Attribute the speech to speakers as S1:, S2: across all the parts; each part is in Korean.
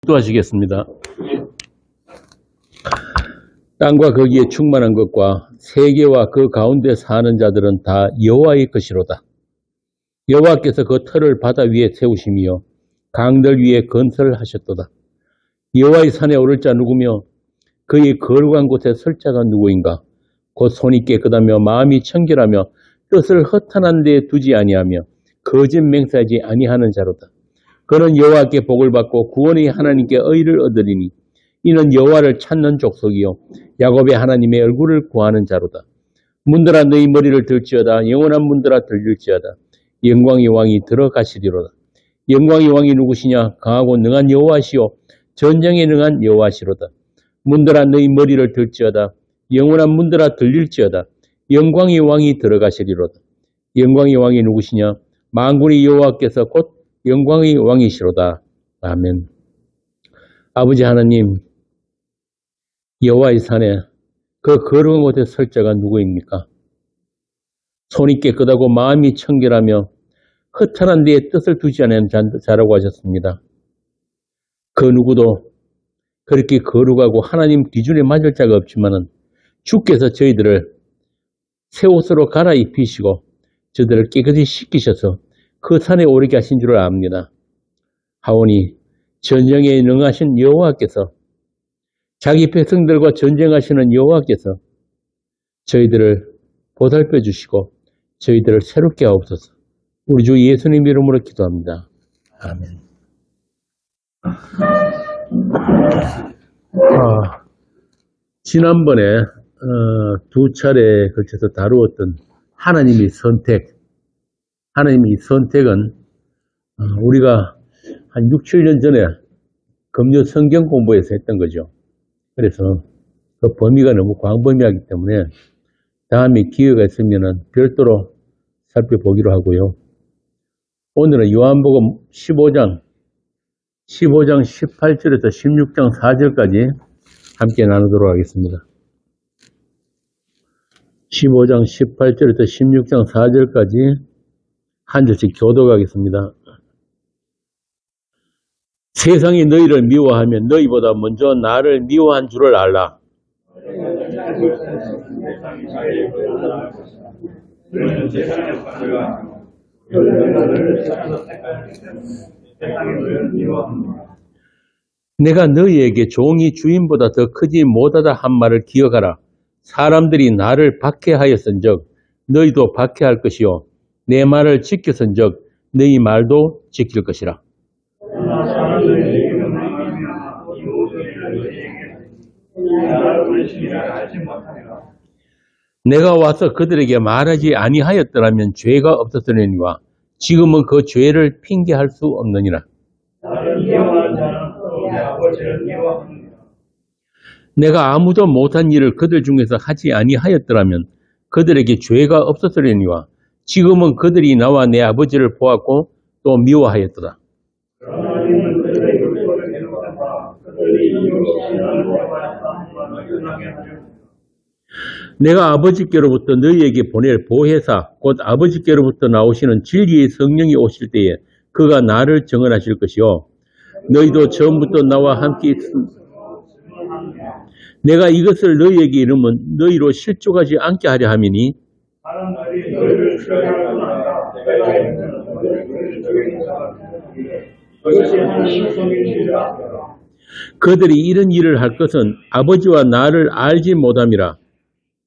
S1: 기도하시겠습니다. 땅과 거기에 충만한 것과 세계와 그 가운데 사는 자들은 다 여호와의 것이로다. 여호와께서 그 터를 바다 위에 세우시며 강들 위에 건설하셨도다. 여호와의 산에 오를 자 누구며 그의 거룩한 곳에 설 자가 누구인가? 곧 손이 깨끗하며 마음이 청결하며 뜻을 허탄한 데 두지 아니하며 거짓 맹세하지 아니하는 자로다. 그는 여호와께 복을 받고 구원의 하나님께 의를 얻으리니 이는 여호와를 찾는 족속이요 야곱의 하나님의 얼굴을 구하는 자로다. 문들아 너희 머리를 들지어다. 영원한 문들아 들릴지어다. 영광의 왕이 들어가시리로다. 영광의 왕이 누구시냐? 강하고 능한 여호와시요 전쟁에 능한 여호와시로다. 문들아 너희 머리를 들지어다. 영원한 문들아 들릴지어다. 영광의 왕이 들어가시리로다. 영광의 왕이 누구시냐? 만군의 여호와께서 곧 영광의 왕이시로다. 아멘. 아버지 하나님, 여호와의 산에 그 거룩한 곳에 설 자가 누구입니까? 손이 깨끗하고 마음이 청결하며 허탄한 데에 뜻을 두지 않은 자라고 하셨습니다. 그 누구도 그렇게 거룩하고 하나님 기준에 맞을 자가 없지만은 주께서 저희들을 새 옷으로 갈아입히시고 저들을 깨끗이 씻기셔서 그 산에 오르게 하신 줄을 압니다. 하오니 전쟁에 능하신 여호와께서 자기 백성들과 전쟁하시는 여호와께서 저희들을 보살펴 주시고 저희들을 새롭게 하옵소서. 우리 주 예수님 이름으로 기도합니다. 아멘. 지난번에 두 차례에 걸쳐서 다루었던 하나님의 선택. 하나님의 선택은 우리가 한 6, 7년 전에 금요 성경 공부에서 했던 거죠. 그래서 그 범위가 너무 광범위하기 때문에 다음에 기회가 있으면 별도로 살펴보기로 하고요. 오늘은 요한복음 15장 18절에서 16장 4절까지 함께 나누도록 하겠습니다. 15장 18절에서 16장 4절까지 한 절씩 교독하겠습니다. 세상이 너희를 미워하면 너희보다 먼저 나를 미워한 줄을 알라. 내가 너희에게 종이 주인보다 더 크지 못하다 한 말을 기억하라. 사람들이 나를 박해하였은즉 너희도 박해할 것이요 내 말을 지켰은즉 너희 말도 지킬 것이라. 내가 와서 그들에게 말하지 아니하였더라면 죄가 없었으려니와 지금은 그 죄를 핑계할 수 없느니라. 내가 아무도 못한 일을 그들 중에서 하지 아니하였더라면 그들에게 죄가 없었으려니와 지금은 그들이 나와 내 아버지를 보았고 또 미워하였도다. 내가 아버지께로부터 너희에게 보낼 보혜사 곧 아버지께로부터 나오시는 진리의 성령이 오실 때에 그가 나를 증언하실 것이요 너희도 처음부터 나와 함께 내가 이것을 너희에게 이르면 너희로 실족하지 않게 하려 함이니 그들이 이런 일을 할 것은 아버지와 나를 알지 못함이라.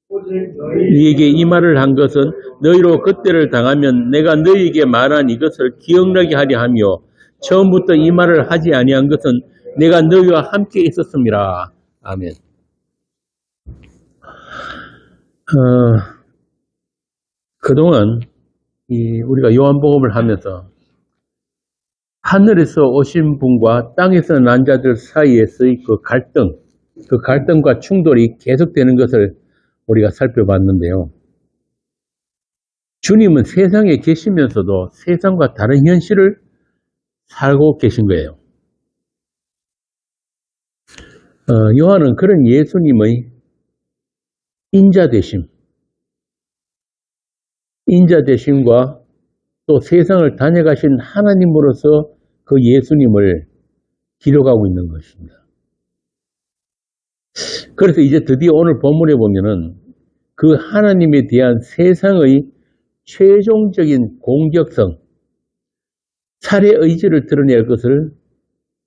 S1: 너희에게 이 말을 한 것은 너희로 그때를 당하면 내가 너희에게 말한 이것을 기억나게 하려 하며 처음부터 이 말을 하지 아니한 것은 내가 너희와 함께 있었음이라. 아멘. 그동안 우리가 요한복음을 하면서 하늘에서 오신 분과 땅에서 난 자들 사이에서의 그 갈등과 충돌이 계속되는 것을 우리가 살펴봤는데요. 주님은 세상에 계시면서도 세상과 다른 현실을 살고 계신 거예요. 요한은 그런 예수님의 인자 되심과 또 세상을 다녀가신 하나님으로서 그 예수님을 기록하고 있는 것입니다. 그래서 이제 드디어 오늘 본문에 보면은 그 하나님에 대한 세상의 최종적인 공격성, 살해 의지를 드러낼 것을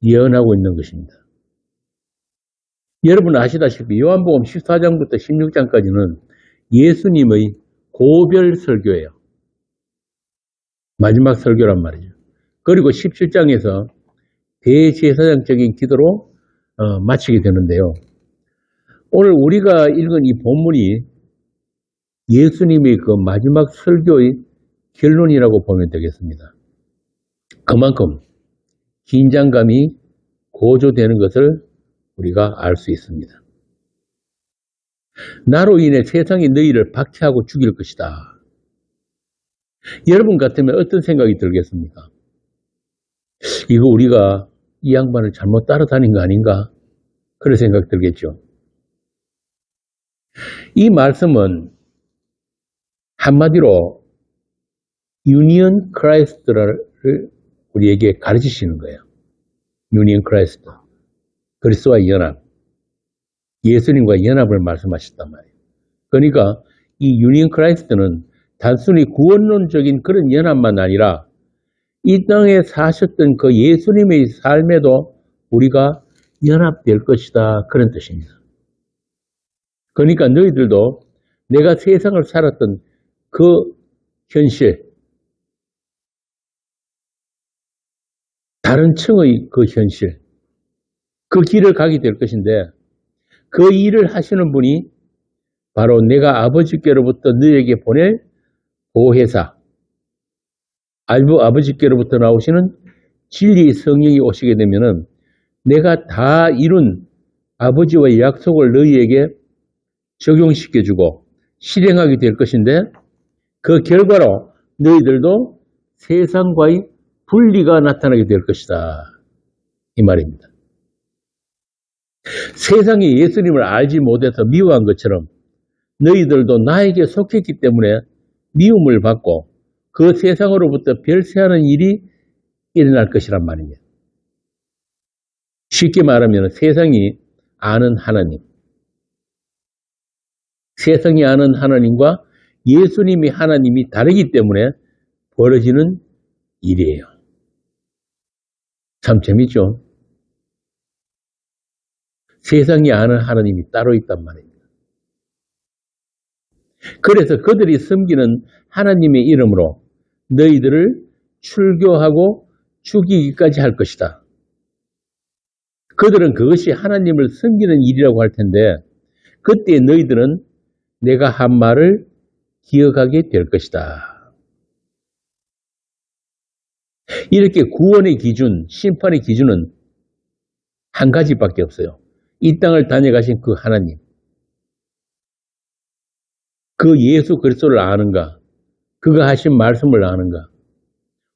S1: 예언하고 있는 것입니다. 여러분 아시다시피 요한복음 14장부터 16장까지는 예수님의 고별 설교예요. 마지막 설교란 말이죠. 그리고 17장에서 대제사장적인 기도로 마치게 되는데요. 오늘 우리가 읽은 이 본문이 예수님의 그 마지막 설교의 결론이라고 보면 되겠습니다. 그만큼 긴장감이 고조되는 것을 우리가 알 수 있습니다. 나로 인해 세상이 너희를 박해하고 죽일 것이다. 여러분 같으면 어떤 생각이 들겠습니까? 이거 우리가 이 양반을 잘못 따라다닌 거 아닌가? 그런 생각 들겠죠. 이 말씀은 한마디로 유니언 크라이스트를 우리에게 가르치시는 거예요. 유니언 크라이스트. 그리스도와 연합. 예수님과 연합을 말씀하셨단 말이에요. 그러니까 이 유니언 크라이스트는 단순히 구원론적인 그런 연합만 아니라 이 땅에 사셨던 그 예수님의 삶에도 우리가 연합될 것이다. 그런 뜻입니다. 그러니까 너희들도 내가 세상을 살았던 그 현실, 다른 층의 그 현실, 그 길을 가게 될 것인데 그 일을 하시는 분이 바로 내가 아버지께로부터 너희에게 보낼 보혜사, 아버지께로부터 나오시는 진리의 성령이 오시게 되면은 내가 다 이룬 아버지와의 약속을 너희에게 적용시켜주고 실행하게 될 것인데 그 결과로 너희들도 세상과의 분리가 나타나게 될 것이다. 이 말입니다. 세상이 예수님을 알지 못해서 미워한 것처럼 너희들도 나에게 속했기 때문에 미움을 받고 그 세상으로부터 별세하는 일이 일어날 것이란 말입니다. 쉽게 말하면 세상이 아는 하나님, 세상이 아는 하나님과 예수님이 하나님이 다르기 때문에 벌어지는 일이에요. 참 재밌죠? 세상이 아는 하나님이 따로 있단 말입니다. 그래서 그들이 섬기는 하나님의 이름으로 너희들을 출교하고 죽이기까지 할 것이다. 그들은 그것이 하나님을 섬기는 일이라고 할 텐데 그때 너희들은 내가 한 말을 기억하게 될 것이다. 이렇게 구원의 기준, 심판의 기준은 한 가지밖에 없어요. 이 땅을 다녀가신 그 하나님, 그 예수 그리스도를 아는가, 그가 하신 말씀을 아는가.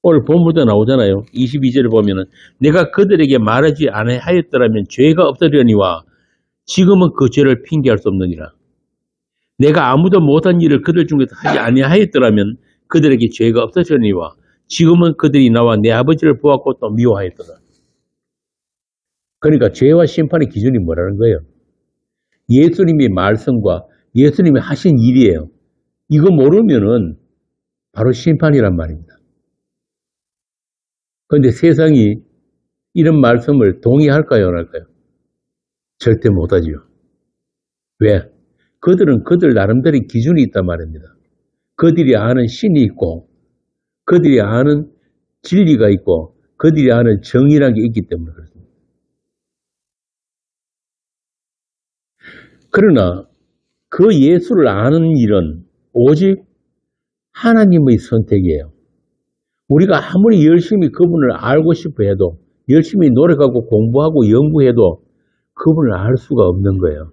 S1: 오늘 본문도 나오잖아요. 22절에 보면은 내가 그들에게 말하지 아니하였더라면 죄가 없으려니와 지금은 그 죄를 핑계할 수 없느니라. 내가 아무도 못한 일을 그들 중에서 하지 아니하였더라면 그들에게 죄가 없으려니와 지금은 그들이 나와 내 아버지를 보았고 또 미워하였더라. 그러니까 죄와 심판의 기준이 뭐라는 거예요? 예수님의 말씀과 예수님이 하신 일이에요. 이거 모르면은 바로 심판이란 말입니다. 그런데 세상이 이런 말씀을 동의할까요, 안 할까요? 절대 못하지요. 왜? 그들은 그들 나름대로의 기준이 있단 말입니다. 그들이 아는 신이 있고 그들이 아는 진리가 있고 그들이 아는 정의라는 게 있기 때문에 그렇습니다. 그러나 그 예수를 아는 일은 오직 하나님의 선택이에요. 우리가 아무리 열심히 그분을 알고 싶어 해도 열심히 노력하고 공부하고 연구해도 그분을 알 수가 없는 거예요.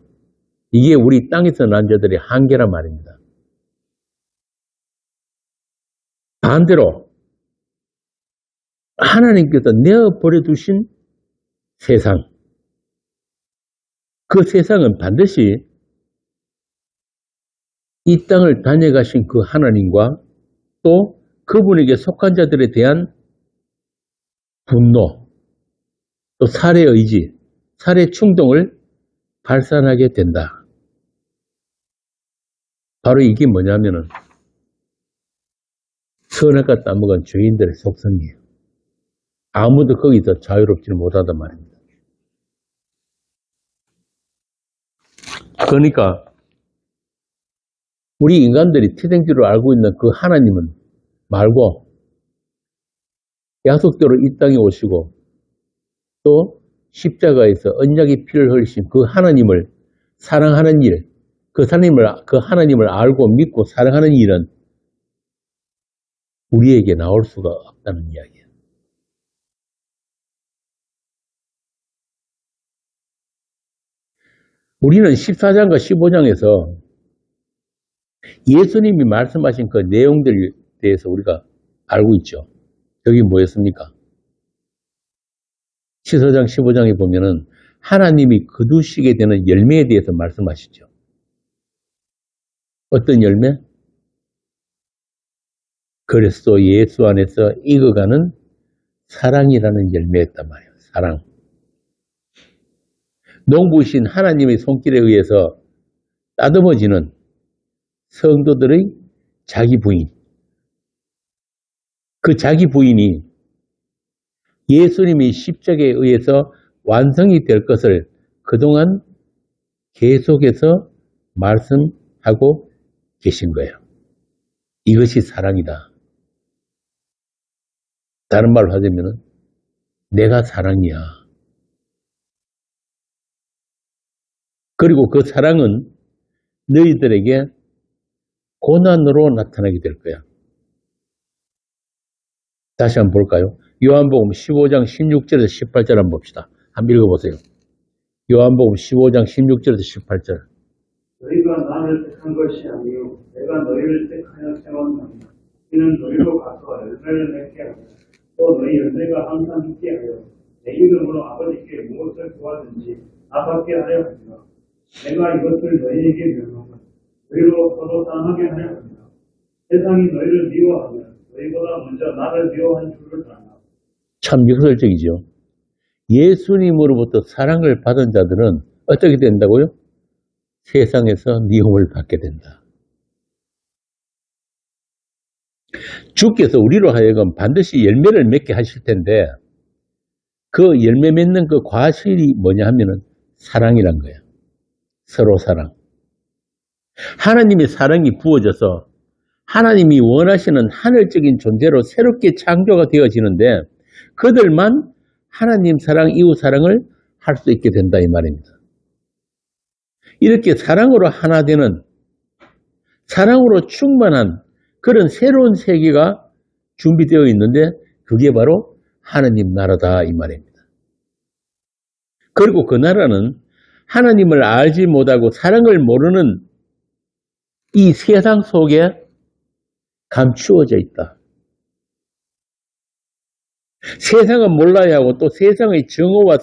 S1: 이게 우리 땅에서 난 자들의 한계란 말입니다. 반대로 하나님께서 내어버려 두신 세상, 그 세상은 반드시 이 땅을 다녀가신 그 하나님과 또 그분에게 속한 자들에 대한 분노, 또 살해 의지, 살해 충동을 발산하게 된다. 바로 이게 뭐냐면은 선악과 따먹은 죄인들의 속성이에요. 아무도 거기서 자유롭지는 못하단 말입니다. 그러니까 우리 인간들이 태생적으로 알고 있는 그 하나님은 말고 약속대로 이 땅에 오시고 또 십자가에서 언약의 피를 흘리신 그 하나님을 사랑하는 일, 그 하나님을 알고 믿고 사랑하는 일은 우리에게 나올 수가 없다는 이야기예요. 우리는 14장과 15장에서 예수님이 말씀하신 그 내용들에 대해서 우리가 알고 있죠. 여기 뭐였습니까? 14장, 15장에 보면은 하나님이 거두시게 되는 열매에 대해서 말씀하시죠. 어떤 열매? 그리스도 예수 안에서 익어가는 사랑이라는 열매였단 말이에요. 사랑. 농부이신 하나님의 손길에 의해서 따듬어지는 성도들의 자기 부인. 그 자기 부인이 예수님이 십자가에 의해서 완성이 될 것을 그동안 계속해서 말씀하고 계신 거예요. 이것이 사랑이다. 다른 말로 하자면 내가 사랑이야. 그리고 그 사랑은 너희들에게 고난으로 나타나게 될 거야. 다시 한번 볼까요? 요한복음 15장 16절에서 18절 한번 봅시다. 한번 읽어보세요. 요한복음 15장 16절에서 18절.
S2: 너희가 나를 택한 것이 아니요 내가 너희를 택하여 세웠나니 이는 너희로 가서 열매를 맺게 하며 또 너희 열매가 항상 있게 하여 내 이름으로 아버지께 무엇을 구하든지 아받게 하려 합니다. 내가 이것을 너희에게 명하면 너희로 서로 사랑하게 하려 합니다. 세상이 너희를 미워하면 너희보다 먼저 나를 미워한 줄을 알라.
S1: 참 역설적이죠. 예수님으로부터 사랑을 받은 자들은 어떻게 된다고요? 세상에서 미움을 받게 된다. 주께서 우리로 하여금 반드시 열매를 맺게 하실 텐데 그 열매 맺는 그 과실이 뭐냐 하면은 사랑이란 거예요. 서로 사랑. 하나님의 사랑이 부어져서 하나님이 원하시는 하늘적인 존재로 새롭게 창조가 되어지는데 그들만 하나님 사랑, 이웃 사랑을 할 수 있게 된다 이 말입니다. 이렇게 사랑으로 하나 되는, 사랑으로 충만한 그런 새로운 세계가 준비되어 있는데 그게 바로 하나님 나라다 이 말입니다. 그리고 그 나라는 하나님을 알지 못하고 사랑을 모르는 이 세상 속에 감추어져 있다. 세상은 몰라야 하고 또 세상의 정오와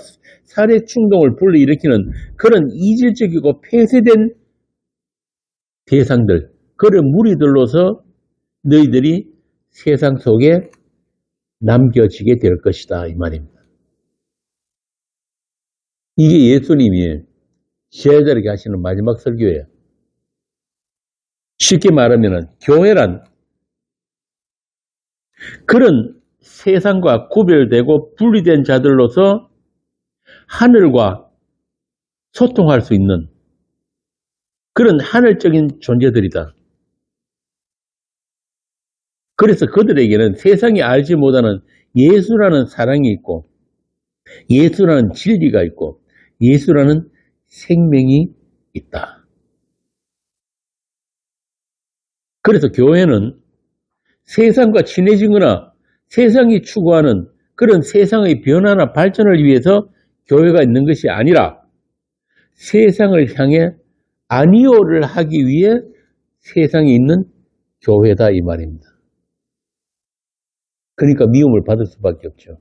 S1: 살해 충동을 불러일으키는 그런 이질적이고 폐쇄된 대상들, 그런 무리들로서 너희들이 세상 속에 남겨지게 될 것이다 이 말입니다. 이게 예수님이 제자들에게 하시는 마지막 설교예요. 쉽게 말하면 교회란 그런 세상과 구별되고 분리된 자들로서 하늘과 소통할 수 있는 그런 하늘적인 존재들이다. 그래서 그들에게는 세상이 알지 못하는 예수라는 사랑이 있고 예수라는 진리가 있고 예수라는 생명이 있다. 그래서 교회는 세상과 친해지거나 세상이 추구하는 그런 세상의 변화나 발전을 위해서 교회가 있는 것이 아니라 세상을 향해 아니오를 하기 위해 세상에 있는 교회다 이 말입니다. 그러니까 미움을 받을 수밖에 없죠.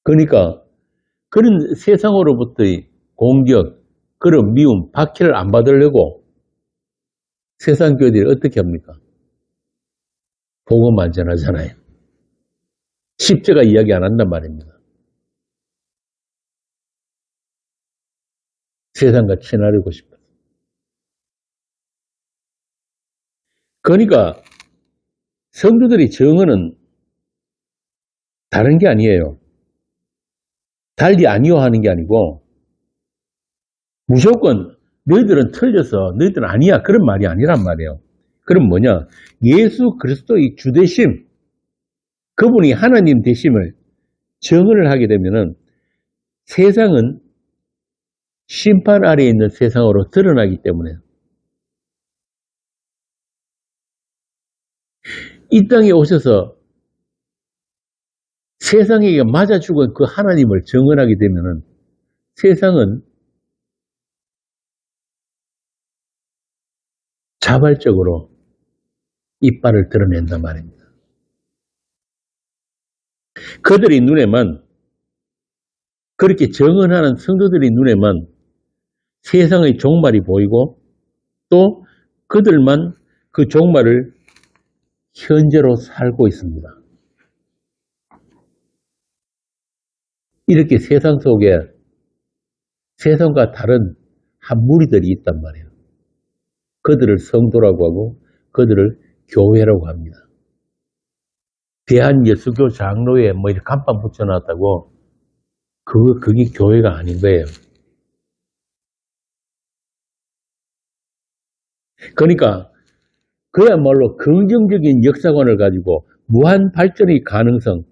S1: 그러니까 그런 세상으로부터의 공격, 그런 미움, 박해를 안 받으려고 세상 교회들이 어떻게 합니까? 복음 안 전하잖아요. 십자가 이야기 안 한단 말입니다. 세상과 친하려고 싶어서. 그러니까 성도들이 정언은 다른 게 아니에요. 달리 아니요 하는 게 아니고 무조건 너희들은 틀려서 너희들은 아니야 그런 말이 아니란 말이에요. 그럼 뭐냐? 예수 그리스도의 주되심, 그분이 하나님 되심을 정언을 하게 되면은 세상은 심판 아래에 있는 세상으로 드러나기 때문에 이 땅에 오셔서 세상에게 맞아 죽은 그 하나님을 정언하게 되면은 세상은 자발적으로 이빨을 드러낸단 말입니다. 그들의 눈에만, 그렇게 정언하는 성도들의 눈에만 세상의 종말이 보이고 또 그들만 그 종말을 현재로 살고 있습니다. 이렇게 세상 속에 세상과 다른 한 무리들이 있단 말이에요. 그들을 성도라고 하고 그들을 교회라고 합니다. 대한예수교 장로에 뭐 이렇게 간판 붙여놨다고 그게 교회가 아닌 거예요. 그러니까 그야말로 긍정적인 역사관을 가지고 무한 발전의 가능성,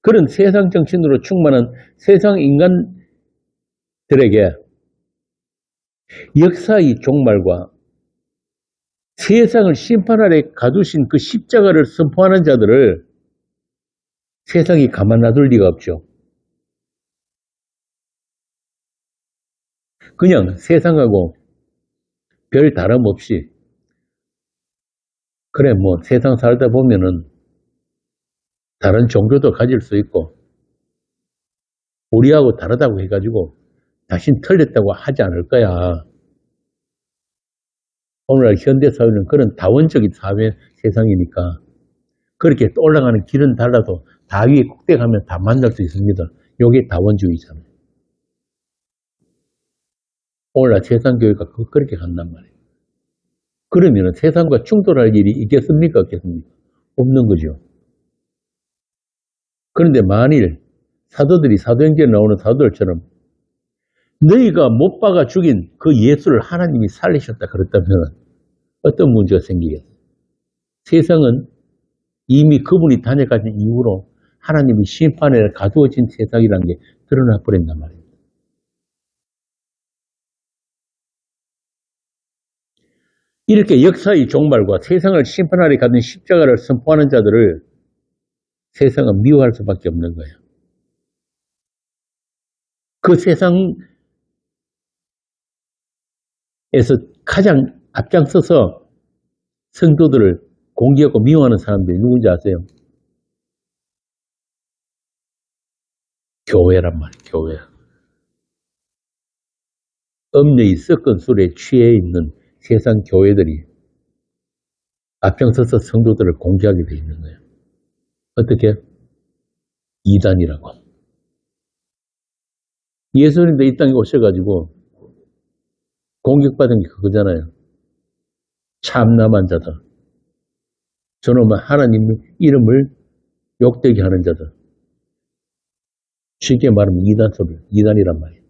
S1: 그런 세상 정신으로 충만한 세상 인간들에게 역사의 종말과 세상을 심판 아래 가두신 그 십자가를 선포하는 자들을 세상이 가만 놔둘 리가 없죠. 그냥 세상하고 별 다름없이 그래 뭐 세상 살다 보면은 다른 종교도 가질 수 있고 우리하고 다르다고 해가지고 당신 틀렸다고 하지 않을 거야. 오늘날 현대사회는 그런 다원적인 사회 세상이니까 그렇게 올라가는 길은 달라도 다 위에 꼭대기 가면 다 만날 수 있습니다. 이게 다원주의잖아요. 오늘날 세상 교회가 그렇게 간단 말이에요. 그러면 세상과 충돌할 일이 있겠습니까? 없겠습니까? 없는 거죠. 그런데 만일 사도들이 사도행전에 나오는 사도들처럼 너희가 못 박아 죽인 그 예수를 하나님이 살리셨다 그랬다면 어떤 문제가 생기겠어요? 세상은 이미 그분이 다녀가신 이후로 하나님이 심판에 가두어진 세상이라는 게 드러나 버린단 말이에요. 이렇게 역사의 종말과 세상을 심판하러 가는 십자가를 선포하는 자들을 세상은 미워할 수밖에 없는 거예요. 그 세상에서 가장 앞장서서 성도들을 공개하고 미워하는 사람들이 누군지 아세요? 교회란 말이에요. 교회. 음녀의 섞은 술에 취해 있는 세상 교회들이 앞장서서 성도들을 공개하게 돼 있는 거예요. 어떻게? 이단이라고. 예수님도 이 땅에 오셔가지고 공격받은 게 그거잖아요. 참남한 자들. 저놈은 하나님 이름을 욕되게 하는 자들. 쉽게 말하면 이단이란 말이에요.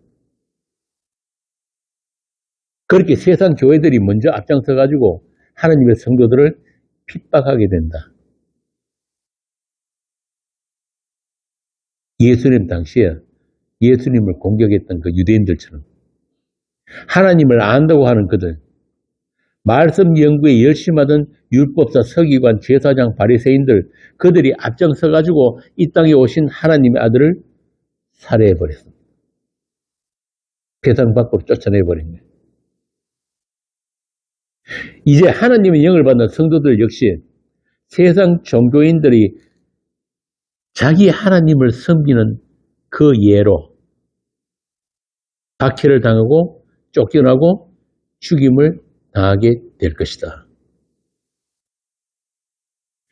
S1: 그렇게 세상 교회들이 먼저 앞장서가지고 하나님의 성도들을 핍박하게 된다. 예수님 당시에 예수님을 공격했던 그 유대인들처럼 하나님을 안다고 하는 그들, 말씀 연구에 열심하던 율법사, 서기관, 제사장, 바리새인들, 그들이 앞장서가지고 이 땅에 오신 하나님의 아들을 살해해버렸습니다. 세상 밖으로 쫓아내버린 거예요. 이제 하나님의 영을 받는 성도들 역시 세상 종교인들이 자기 하나님을 섬기는 그 예로 박해를 당하고 쫓겨나고 죽임을 당하게 될 것이다.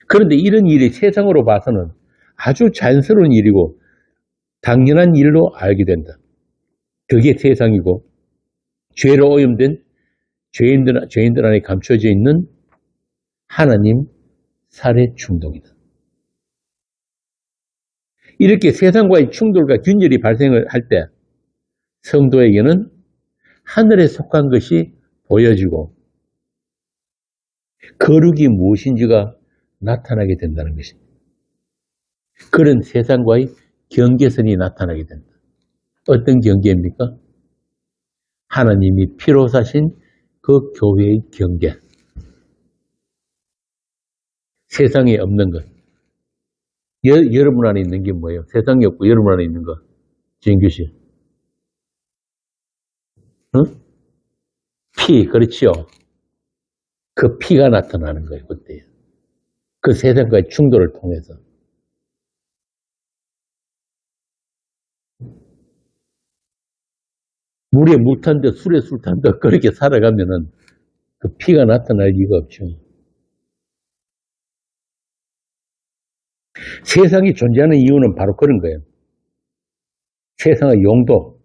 S1: 그런데 이런 일이 세상으로 봐서는 아주 자연스러운 일이고 당연한 일로 알게 된다. 그게 세상이고 죄로 오염된 죄인들 안에 감춰져 있는 하나님 살해 충동이다. 이렇게 세상과의 충돌과 균열이 발생을 할 때 성도에게는 하늘에 속한 것이 보여지고 거룩이 무엇인지가 나타나게 된다는 것입니다. 그런 세상과의 경계선이 나타나게 된다. 어떤 경계입니까? 하나님이 피로 사신 그 교회의 경계. 세상에 없는 것. 여러분 안에 있는 게 뭐예요? 세상에 없고 여러분 안에 있는 거. 진규 씨. 응? 피, 그렇지요. 그 피가 나타나는 거예요, 그때. 그 세상과의 충돌을 통해서. 물에 물 탄 듯, 술에 술 탄 듯, 그렇게 살아가면은 그 피가 나타날 리가 없죠. 세상이 존재하는 이유는 바로 그런 거예요. 세상의 용도.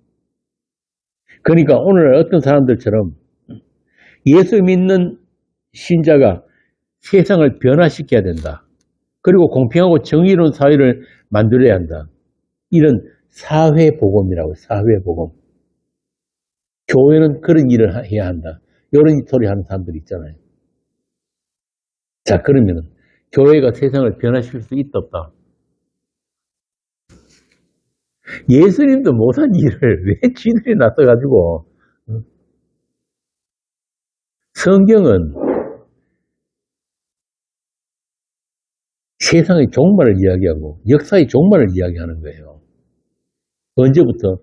S1: 그러니까 오늘 어떤 사람들처럼 예수 믿는 신자가 세상을 변화시켜야 된다. 그리고 공평하고 정의로운 사회를 만들어야 한다. 이런 사회복음이라고, 사회복음. 교회는 그런 일을 해야 한다. 이런 소리 하는 사람들 있잖아요. 자, 그러면은 교회가 세상을 변화시킬 수 있다, 없다? 예수님도 못한 일을 왜 지들이 나서가지고. 성경은 세상의 종말을 이야기하고 역사의 종말을 이야기하는 거예요. 언제부터?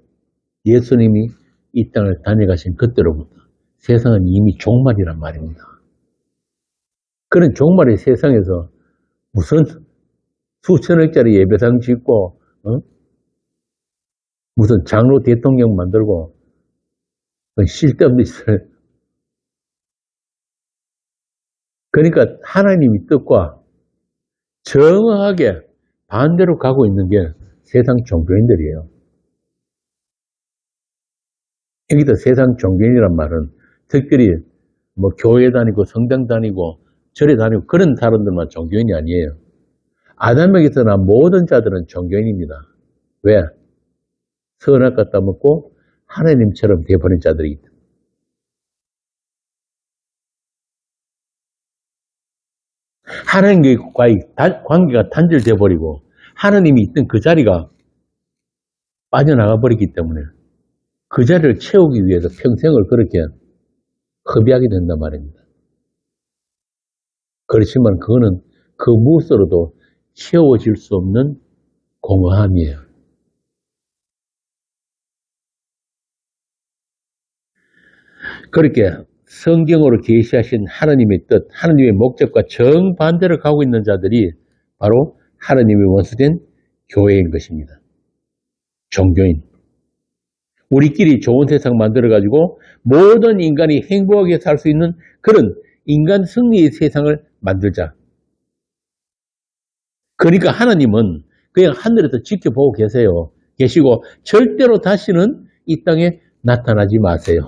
S1: 예수님이 이 땅을 다녀가신 그때로부터 세상은 이미 종말이란 말입니다. 그런 종말의 세상에서 무슨 수천억짜리 예배당 짓고 무슨 장로 대통령 만들고 쓸데없는 짓을. 그러니까 하나님의 뜻과 정확하게 반대로 가고 있는 게 세상 종교인들이에요. 여기도 세상 종교인이란 말은 특별히 뭐 교회 다니고 성당 다니고 절에 다니고 그런 사람들만 종교인이 아니에요. 아담에게서 난 모든 자들은 종교인입니다. 왜? 선악 갖다 먹고 하나님처럼 되어버린 자들이 있다. 하나님과의 관계가 단절되어 버리고 하나님이 있던 그 자리가 빠져나가 버리기 때문에 그 자리를 채우기 위해서 평생을 그렇게 허비하게 된단 말입니다. 그렇지만 그거는 그 무엇으로도 채워질 수 없는 공허함이에요. 그렇게 성경으로 계시하신 하나님의 뜻, 하나님의 목적과 정반대로 가고 있는 자들이 바로 하나님의 원수된 교회인 것입니다. 종교인. 우리끼리 좋은 세상 만들어가지고 모든 인간이 행복하게 살 수 있는 그런 인간 승리의 세상을 만들자. 그러니까 하나님은 그냥 하늘에서 지켜보고 계시고 절대로 다시는 이 땅에 나타나지 마세요.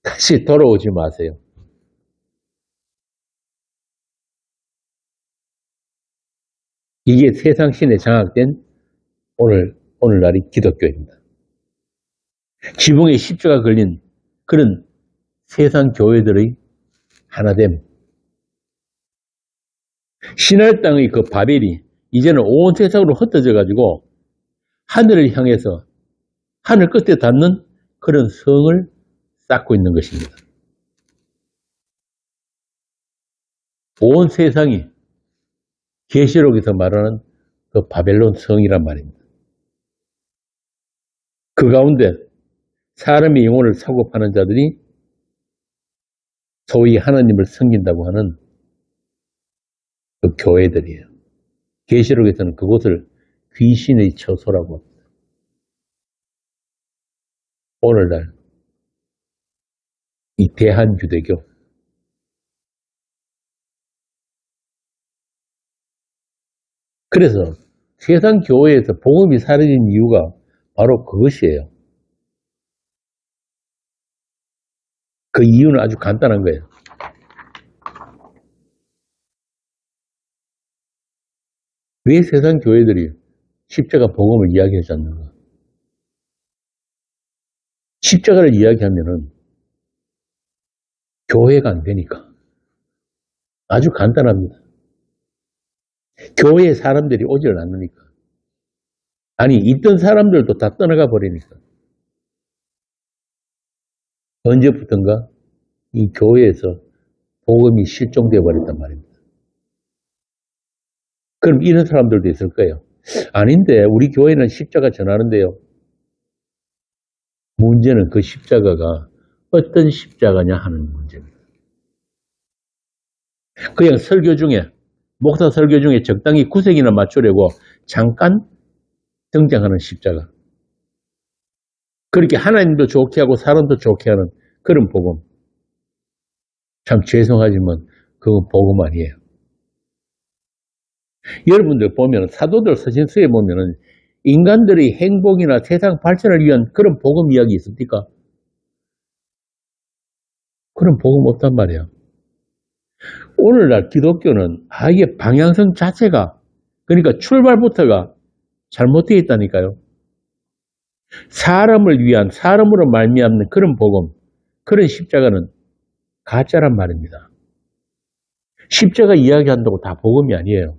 S1: 다시 돌아오지 마세요. 이게 세상 신에 장악된 오늘날의 기독교입니다. 지붕에 십자가 걸린 그런 세상 교회들의 하나됨. 신할 땅의 그 바벨이 이제는 온 세상으로 흩어져 가지고 하늘을 향해서 하늘 끝에 닿는 그런 성을 쌓고 있는 것입니다. 온 세상이 계시록에서 말하는 그 바벨론 성이란 말입니다. 그 가운데 사람의 영혼을 사고 파는 자들이 소위 하나님을 섬긴다고 하는 그 교회들이에요. 계시록에서는 그곳을 귀신의 처소라고 합니다. 오늘날 이 대한유대교, 그래서 세상 교회에서 복음이 사라진 이유가 바로 그것이에요. 그 이유는 아주 간단한 거예요. 왜 세상 교회들이 십자가 복음을 이야기하지 않는가? 십자가를 이야기하면은 교회가 안 되니까. 아주 간단합니다. 교회에 사람들이 오질 않으니까. 아니, 있던 사람들도 다 떠나가 버리니까. 언제부턴가 이 교회에서 복음이 실종되어 버렸단 말입니다. 그럼 이런 사람들도 있을 거예요. 아닌데, 우리 교회는 십자가 전하는데요. 문제는 그 십자가가 어떤 십자가냐 하는 문제입니다. 그냥 설교 중에, 목사 설교 중에 적당히 구색이나 맞추려고 잠깐 등장하는 십자가. 그렇게 하나님도 좋게 하고 사람도 좋게 하는 그런 복음. 참 죄송하지만 그건 복음 아니에요. 여러분들 보면 사도들 서신서에 보면은 인간들의 행복이나 세상 발전을 위한 그런 복음 이야기 있습니까? 그런 복음 없단 말이에요. 오늘날 기독교는 아예 방향성 자체가, 그러니까 출발부터가 잘못되어 있다니까요. 사람을 위한, 사람으로 말미암는 그런 복음, 그런 십자가는 가짜란 말입니다. 십자가 이야기한다고 다 복음이 아니에요.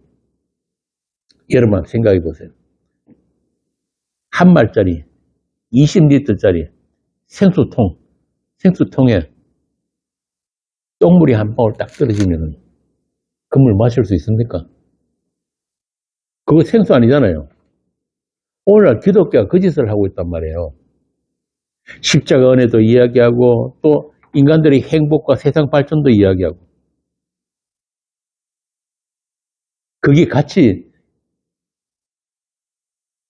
S1: 여러분 생각해 보세요. 한 말짜리 20리터짜리 생수통에 똥물이 한 방울 딱 떨어지면 그 물 마실 수 있습니까? 그거 생수 아니잖아요. 오늘날 기독교가 그 짓을 하고 있단 말이에요. 십자가 은혜도 이야기하고 또 인간들의 행복과 세상 발전도 이야기하고, 그게 같이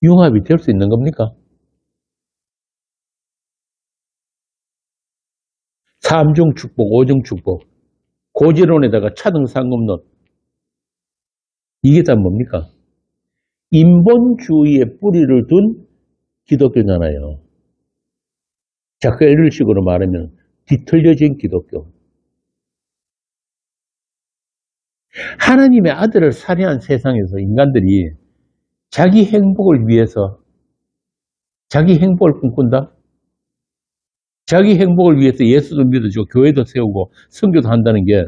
S1: 융합이 될 수 있는 겁니까? 삼중 축복, 오중 축복, 고지론에다가 차등상급론, 이게 다 뭡니까? 인본주의에 뿌리를 둔 기독교잖아요. 자, 그 이런 식으로 말하면 뒤틀려진 기독교. 하나님의 아들을 살해한 세상에서 인간들이 자기 행복을 위해서 자기 행복을 꿈꾼다? 자기 행복을 위해서 예수도 믿어주고 교회도 세우고 선교도 한다는 게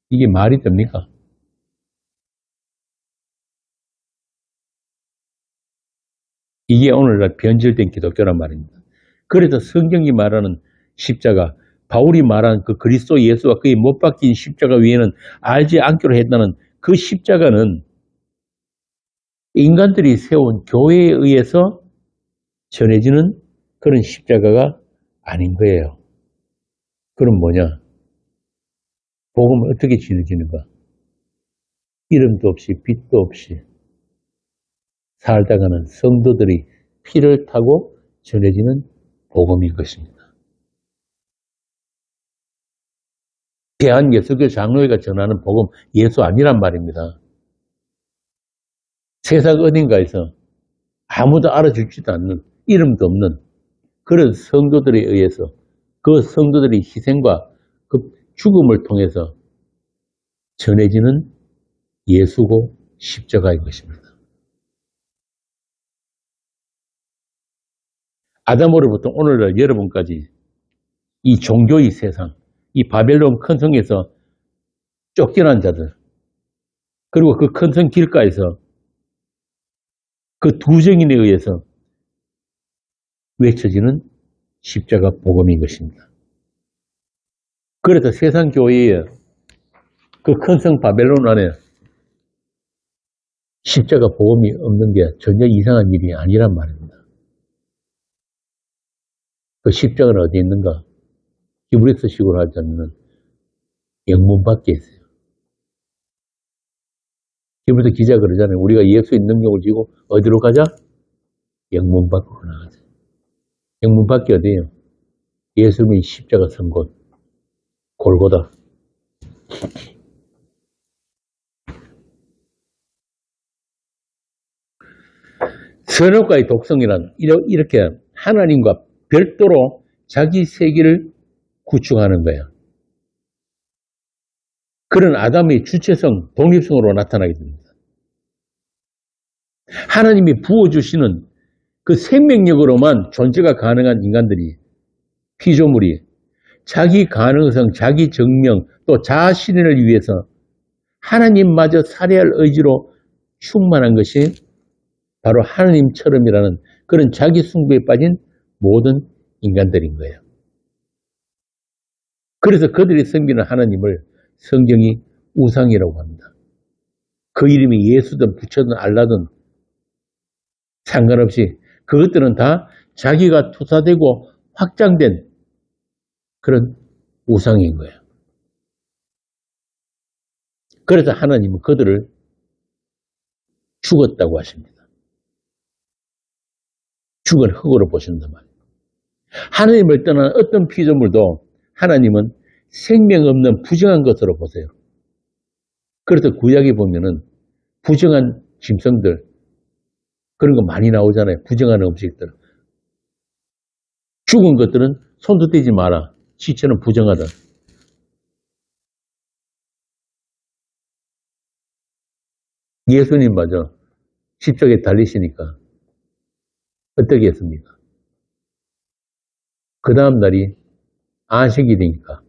S1: 이게 말이 됩니까? 이게 오늘날 변질된 기독교란 말입니다. 그래서 성경이 말하는 십자가, 바울이 말한 그 그리스도 예수와 그의 못 박힌 십자가 위에는 알지 않기로 했다는 그 십자가는 인간들이 세운 교회에 의해서 전해지는 그런 십자가가 아닌 거예요. 그럼 뭐냐? 복음은 어떻게 전해지는가? 이름도 없이 빛도 없이 살다가는 성도들이 피를 타고 전해지는 복음인 것입니다. 대한예수교 장로회가 전하는 복음 예수 아니란 말입니다. 세상 어딘가에서 아무도 알아주지도 않는, 이름도 없는 그런 성도들에 의해서 그 성도들의 희생과 그 죽음을 통해서 전해지는 예수고 십자가인 것입니다. 아담으로부터 오늘날 여러분까지 이 종교의 세상, 이 바벨론 큰 성에서 쫓겨난 자들, 그리고 그 큰 성 길가에서 그 두 정인에 의해서 외쳐지는 십자가 복음인 것입니다. 그래서 세상 교회에 그 큰 성 바벨론 안에 십자가 복음이 없는 게 전혀 이상한 일이 아니란 말입니다. 그 십자가는 어디 있는가? 히브리서식으로 하자면 영문 밖에 있어요. 히브리서 기자가 그러잖아요. 우리가 예수의 능력을 지고 어디로 가자? 영문 밖으로 나가자. 영문 밖이 어디예요? 예수님의 십자가 선 곳, 골고다. 선악과의 독성이란 이렇게 하나님과 별도로 자기 세계를 구축하는 거예요. 그런 아담의 주체성, 독립성으로 나타나게 됩니다. 하나님이 부어주시는 그 생명력으로만 존재가 가능한 인간들이, 피조물이 자기 가능성, 자기 증명, 또 자신을 위해서 하나님마저 살해할 의지로 충만한 것이 바로 하나님처럼이라는 그런 자기 숭배에 빠진 모든 인간들인 거예요. 그래서 그들이 섬기는 하나님을 성경이 우상이라고 합니다. 그 이름이 예수든 부처든 알라든 상관없이 그것들은 다 자기가 투사되고 확장된 그런 우상인 거예요. 그래서 하나님은 그들을 죽었다고 하십니다. 죽은 흙으로 보신단 말이에요. 하나님을 떠난 어떤 피조물도 하나님은 생명 없는 부정한 것으로 보세요. 그래서 구약에 보면은 부정한 짐승들 그런 거 많이 나오잖아요. 부정한 음식들. 죽은 것들은 손도 떼지 마라. 시체는 부정하다. 예수님 맞아. 십자가에 달리시니까 어떻게 했습니까? 그 다음 날이 안식일이니까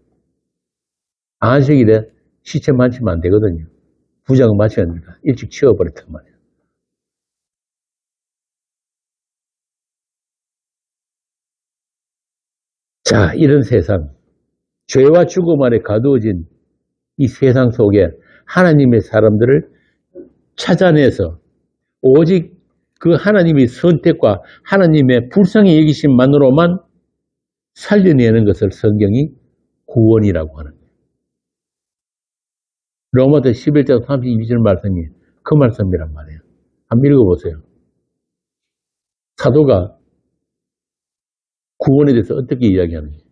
S1: 안식일에 시체 만지면 안 되거든요. 부정은 맞춰야 됩니다. 일찍 치워버렸단 말이에요. 자, 이런 세상, 죄와 죽음 아래 가두어진 이 세상 속에 하나님의 사람들을 찾아내서 오직 그 하나님의 선택과 하나님의 불쌍히 여기심만으로만 살려내는 것을 성경이 구원이라고 하는 거예요. 로마서 11장 32절 말씀이 그 말씀이란 말이에요. 한번 읽어보세요. 사도가 구원에 대해서 어떻게 이야기하는지.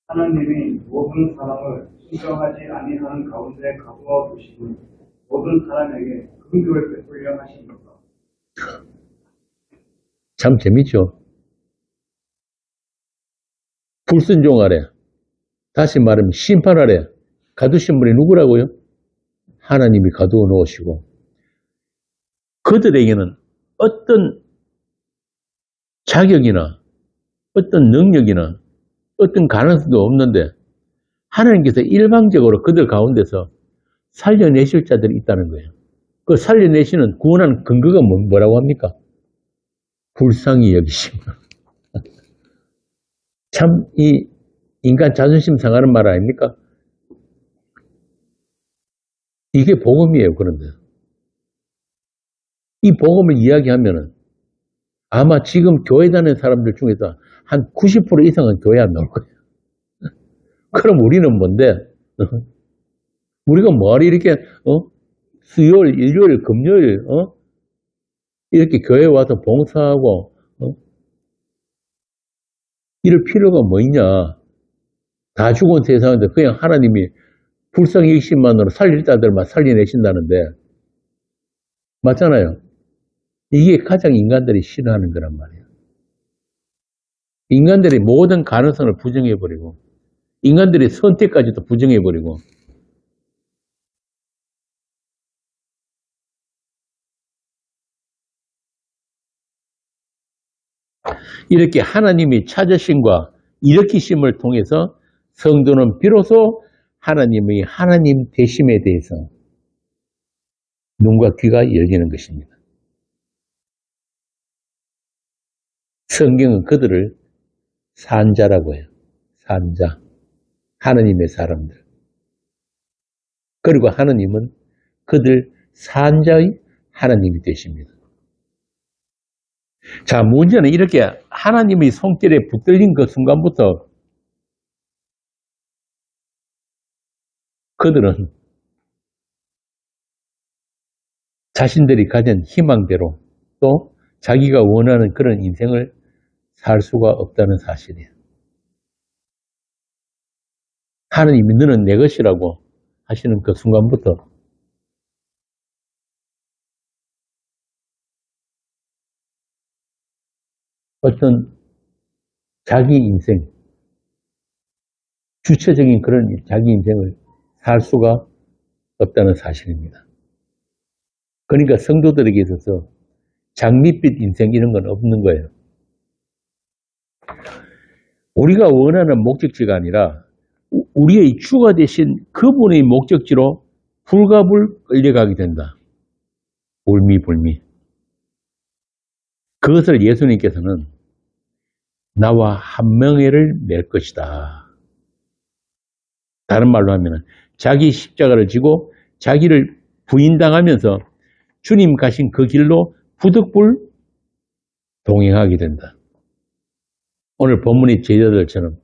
S2: 하나님이 모든 사람을 인정하지 아니하는 가운데 가두어 두시고 모든 사람에게 긍휼을 베풀려 하십니다.
S1: 참 재밌죠. 불순종 아래, 다시 말하면 심판 아래 가두신 분이 누구라고요? 하나님이 가두어 놓으시고 그들에게는 어떤 자격이나 어떤 능력이나 어떤 가능성도 없는데 하나님께서 일방적으로 그들 가운데서 살려내실 자들이 있다는 거예요. 그 살려내시는 구원하는 근거가 뭐라고 합니까? 불쌍히 여기심. 참 이 인간 자존심 상하는 말 아닙니까? 이게 복음이에요. 그런데 이 복음을 이야기하면은 아마 지금 교회 다니는 사람들 중에서 한 90% 이상은 교회 안 나올 거예요. 그럼 우리는 뭔데? 우리가 뭐하리 이렇게 수요일, 일요일, 금요일 이렇게 교회 와서 봉사하고 이럴 필요가 뭐 있냐? 다 죽은 세상인데 그냥 하나님이 불쌍히 여기심만으로 살릴 자들만 살려내신다는데 맞잖아요. 이게 가장 인간들이 싫어하는 거란 말이에요. 인간들이 모든 가능성을 부정해버리고 인간들의 선택까지도 부정해버리고 이렇게 하나님이 찾으심과 일으키심을 통해서 성도는 비로소 하나님의 하나님 되심에 대해서 눈과 귀가 열리는 것입니다. 성경은 그들을 산자라고 해요. 산자. 하나님의 사람들. 그리고 하나님은 그들 산자의 하나님이 되십니다. 자, 문제는 이렇게 하나님의 손길에 붙들린 그 순간부터 그들은 자신들이 가진 희망대로 또 자기가 원하는 그런 인생을 살 수가 없다는 사실이에요. 하나님이 너는 내 것이라고 하시는 그 순간부터 어떤 자기 인생, 주체적인 그런 자기 인생을 살 수가 없다는 사실입니다. 그러니까 성도들에게 있어서 장밋빛 인생 이런 건 없는 거예요. 우리가 원하는 목적지가 아니라 우리의 주가 되신 그분의 목적지로 불가불 끌려가게 된다. 울미불미. 그것을 예수님께서는 나와 한명회를 맺을 것이다. 다른 말로 하면 자기 십자가를 지고 자기를 부인당하면서 주님 가신 그 길로 부득불 동행하게 된다. 오늘 본문의 제자들처럼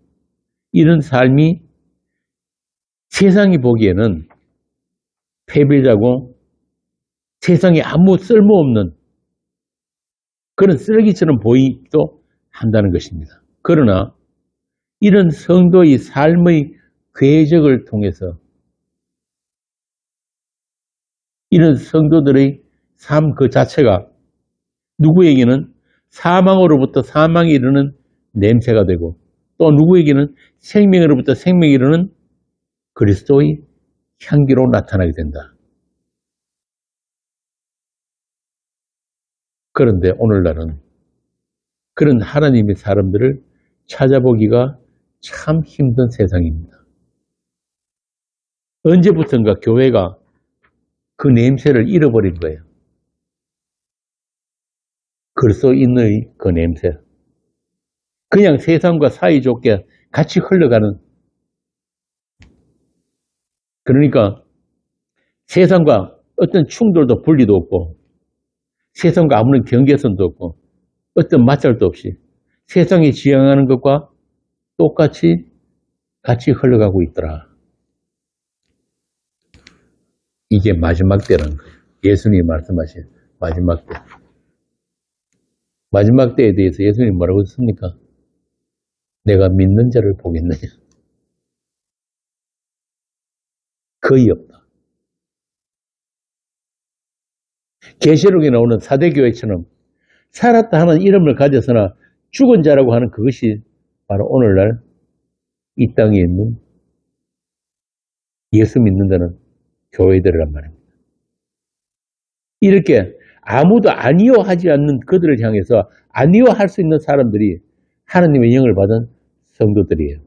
S1: 이런 삶이 세상이 보기에는 패배자고 세상에 아무 쓸모없는 그런 쓰레기처럼 보이기도 한다는 것입니다. 그러나 이런 성도의 삶의 궤적을 통해서 이런 성도들의 삶 그 자체가 누구에게는 사망으로부터 사망에 이르는 냄새가 되고 또 누구에게는 생명으로부터 생명에 이르는 그리스도의 향기로 나타나게 된다. 그런데 오늘날은 그런 하나님의 사람들을 찾아보기가 참 힘든 세상입니다. 언제부턴가 교회가 그 냄새를 잃어버린 거예요. 그리스도인의 그 냄새. 그냥 세상과 사이좋게 같이 흘러가는, 그러니까 세상과 어떤 충돌도 분리도 없고 세상과 아무런 경계선도 없고 어떤 마찰도 없이 세상이 지향하는 것과 똑같이 같이 흘러가고 있더라. 이게 마지막 때라는 거예요. 예수님이 말씀하신 마지막 때. 마지막 때에 대해서 예수님이 뭐라고 했습니까? 내가 믿는 자를 보겠느냐? 거의 없다. 계시록에 나오는 사대교회처럼 살았다 하는 이름을 가져서나 죽은 자라고 하는 그것이 바로 오늘날 이 땅에 있는 예수 믿는다는 교회들이란 말입니다. 이렇게 아무도 아니요 하지 않는 그들을 향해서 아니요 할 수 있는 사람들이 하나님의 영을 받은 성도들이에요.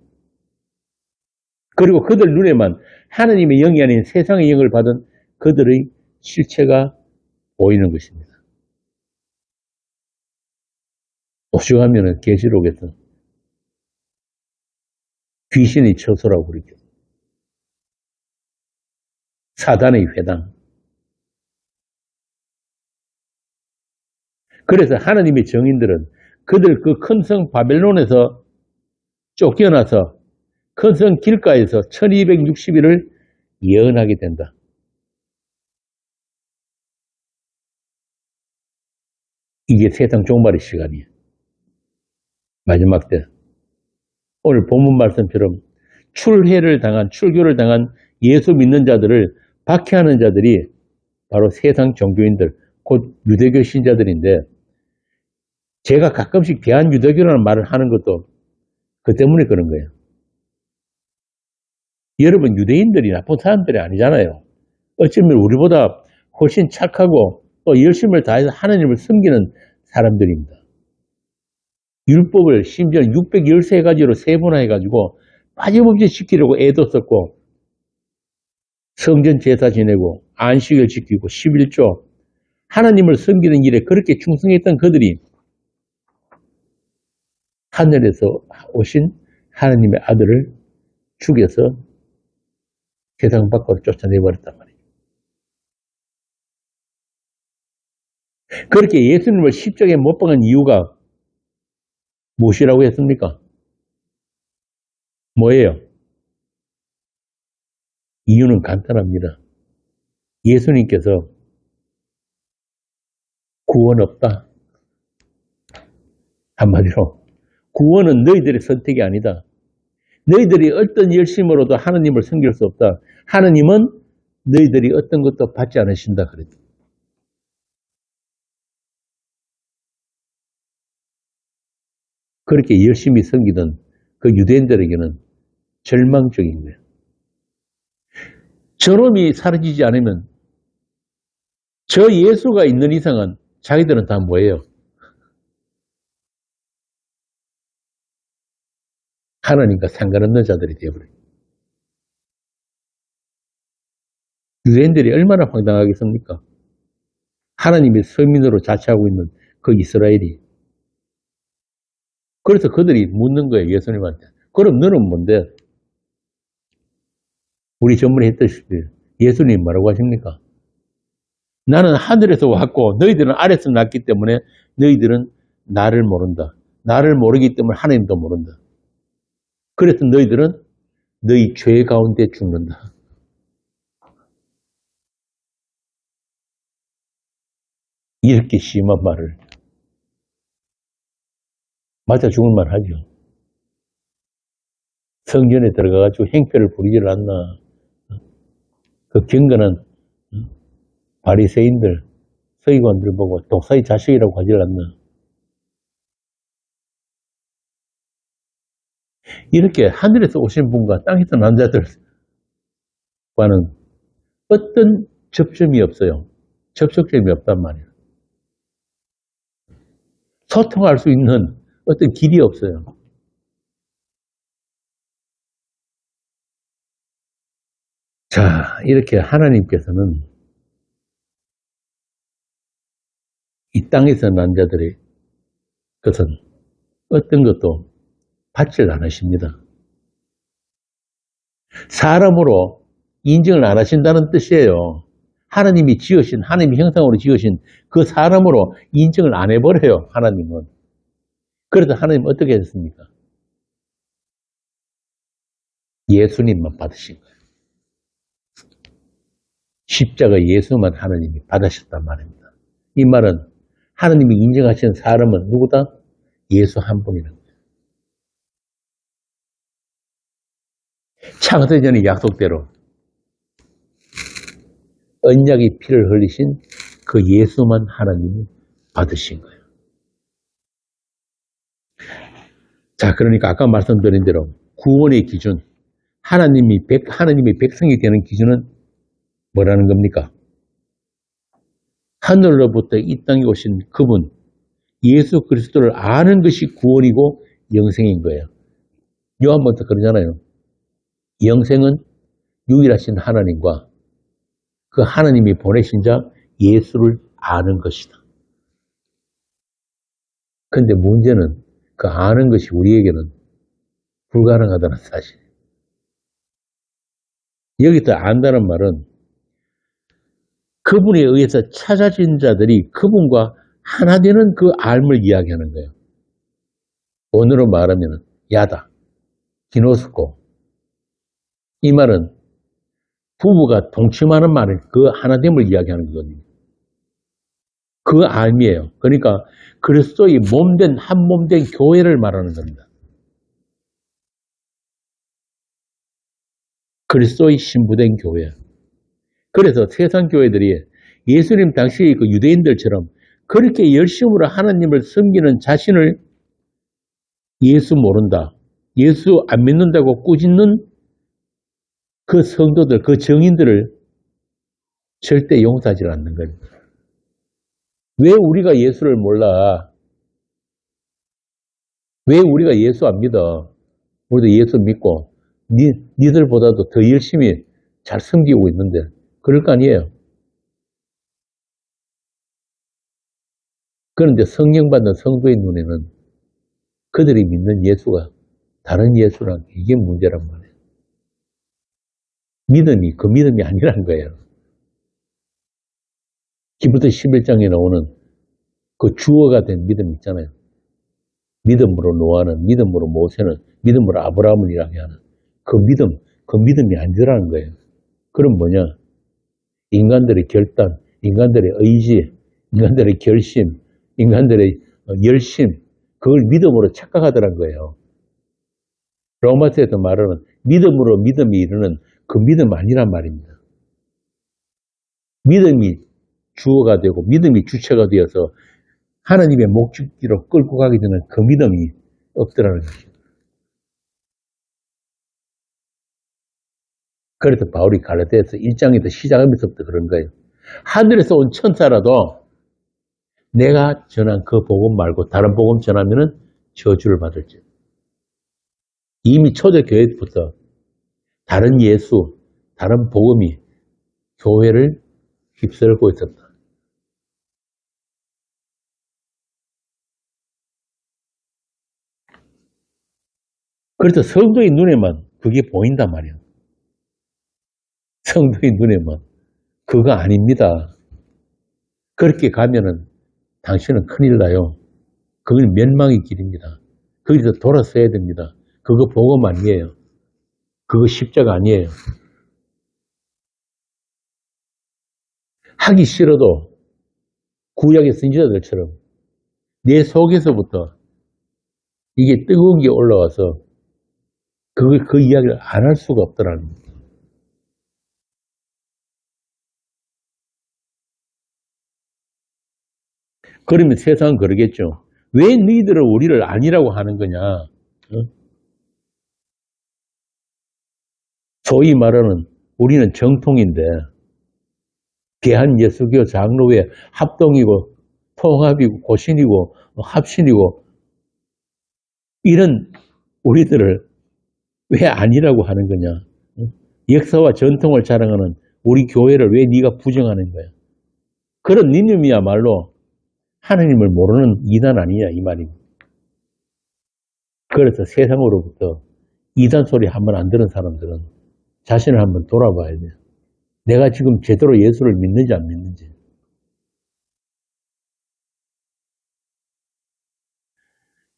S1: 그리고 그들 눈에만 하나님의 영이 아닌 세상의 영을 받은 그들의 실체가 보이는 것입니다. 오죽하면 계시록에서 귀신의 처소라고 그러죠. 사단의 회당. 그래서 하나님의 정인들은 그들 그 큰 성 바벨론에서 쫓겨나서 큰 성 길가에서 1260일을 예언하게 된다. 이게 세상 종말의 시간이에요. 마지막 때. 오늘 본문 말씀처럼 출교를 당한 예수 믿는 자들을 박해하는 자들이 바로 세상 종교인들, 곧 유대교 신자들인데, 제가 가끔씩 대한유대교라는 말을 하는 것도 그 때문에 그런 거예요. 여러분, 유대인들이 나쁜 사람들이 아니잖아요. 어쩌면 우리보다 훨씬 착하고 또 열심을 다해서 하나님을 섬기는 사람들입니다. 율법을 심지어 613가지로 세분화해가지고 빠짐없이 지키려고 애도 썼고, 성전 제사 지내고 안식일 지키고 11조 하나님을 섬기는 일에 그렇게 충성했던 그들이 하늘에서 오신 하나님의 아들을 죽여서 세상 밖으로 쫓아내버렸단 말이에요. 그렇게 예수님을 십자가에 못 박은 이유가 무엇이라고 했습니까? 뭐예요? 이유는 간단합니다. 예수님께서 구원 없다. 한마디로 구원은 너희들의 선택이 아니다. 너희들이 어떤 열심으로도 하나님을 섬길 수 없다. 하나님은 너희들이 어떤 것도 받지 않으신다 그랬다. 그렇게 열심히 섬기던 그 유대인들에게는 절망적인 거예요. 저놈이 사라지지 않으면 저 예수가 있는 이상은 자기들은 다 뭐예요? 하나님과 상관없는 자들이 되어버려요. 유대인들이 얼마나 황당하겠습니까? 하나님의 서민으로 자처하고 있는 그 이스라엘이. 그래서 그들이 묻는 거예요, 예수님한테. 그럼 너는 뭔데? 우리 전문에 했듯이 예수님 뭐라고 하십니까? 나는 하늘에서 왔고 너희들은 아래에서 났기 때문에 너희들은 나를 모른다. 나를 모르기 때문에 하나님도 모른다. 그래서 너희들은 너희 죄 가운데 죽는다. 이렇게 심한 말을 맞아 죽을 만 하죠. 성전에 들어가가지고 행패를 부리질 않나. 그 경건한 바리새인들, 서기관들 보고 독사의 자식이라고 하질 않나. 이렇게 하늘에서 오신 분과 땅에서 난 자들과는 어떤 접점이 없어요. 접촉점이 없단 말이에요. 소통할 수 있는 어떤 길이 없어요. 자, 이렇게 하나님께서는 이 땅에서 난 자들의 것은 어떤 것도 받질 않으십니다. 사람으로 인정을 안 하신다는 뜻이에요. 하나님이 지으신, 하나님의 형상으로 지으신 그 사람으로 인정을 안 해버려요, 하나님은. 그래서 하나님은 어떻게 했습니까? 예수님만 받으신 거예요. 십자가 예수만 하나님이 받으셨단 말입니다. 이 말은 하나님이 인정하신 사람은 누구다? 예수 한 분이라는 거예요. 창세전의 약속대로 언약의 피를 흘리신 그 예수만 하나님이 받으신 거예요. 자, 그러니까 아까 말씀드린 대로 구원의 기준, 하나님의 백성이 되는 기준은 뭐라는 겁니까? 하늘로부터 이 땅에 오신 그분, 예수 그리스도를 아는 것이 구원이고 영생인 거예요. 요한부터 그러잖아요. 영생은 유일하신 하나님과 그 하나님이 보내신 자 예수를 아는 것이다. 그런데 문제는 그 아는 것이 우리에게는 불가능하다는 사실이에요. 여기서 안다는 말은 그분에 의해서 찾아진 자들이 그분과 하나 되는 그 알을 이야기하는 거예요. 오늘로 말하면 야다, 기노스코. 이 말은 부부가 동침하는 말을 그 하나됨을 이야기하는 거거든요. 그 알이에요. 그러니까 그리스도의 몸된 한 몸된 교회를 말하는 겁니다. 그리스도의 신부된 교회. 그래서 세상 교회들이 예수님 당시의 그 유대인들처럼 그렇게 열심으로 하나님을 섬기는 자신을 예수 모른다, 예수 안 믿는다고 꾸짖는 그 성도들, 그 정인들을 절대 용서하지 않는 겁니다. 왜 우리가 예수를 몰라? 왜 우리가 예수 안 믿어? 우리도 예수 믿고 니들보다도 더 열심히 잘 섬기고 있는데 그럴 거 아니에요. 그런데 성령 받는 성도의 눈에는 그들이 믿는 예수가 다른 예수란 이게 문제란 말이에요. 믿음이 그 믿음이 아니란 거예요. 히브리서 11장에 나오는 그 주어가 된 믿음 있잖아요. 믿음으로 노아는, 믿음으로 모세는, 믿음으로 아브라함을 이야기하는 그 믿음이 아니라는 거예요. 그럼 뭐냐? 인간들의 결단, 인간들의 의지, 인간들의 결심, 인간들의 열심, 그걸 믿음으로 착각하더란 거예요. 로마서에서 말하는 믿음으로 믿음이 이르는 그 믿음 아니란 말입니다. 믿음이 주어가 되고 믿음이 주체가 되어서 하나님의 목적지로 끌고 가게 되는 그 믿음이 없더라는 거죠. 그래서 바울이 갈라디아서 1장에서 시작하면서부터 그런 거예요. 하늘에서 온 천사라도 내가 전한 그 복음 말고 다른 복음 전하면은 저주를 받을지. 이미 초대교회부터 다른 예수, 다른 복음이 교회를 휩쓸고 있었다. 그래서 성도의 눈에만 그게 보인단 말이에요. 성도의 눈에만. 그거 아닙니다. 그렇게 가면은 당신은 큰일 나요. 그건 멸망의 길입니다. 거기서 돌아서야 됩니다. 그거 복음 아니에요. 그거 십자가 아니에요. 하기 싫어도 구약의 선지자들처럼 내 속에서부터 이게 뜨거운 게 올라와서 그 이야기를 안 할 수가 없더라는 거예요. 그러면 세상은 그러겠죠. 왜 너희들은 우리를 아니라고 하는 거냐? 소위 말하는 우리는 정통인데 대한예수교 장로회 합동이고 통합이고 고신이고 합신이고 이런 우리들을 왜 아니라고 하는 거냐? 역사와 전통을 자랑하는 우리 교회를 왜 네가 부정하는 거야? 그런 니놈이야말로 하나님을 모르는 이단 아니냐 이 말입니다. 그래서 세상으로부터 이단 소리 한번 안 들은 사람들은 자신을 한번 돌아봐야 돼요. 내가 지금 제대로 예수를 믿는지 안 믿는지.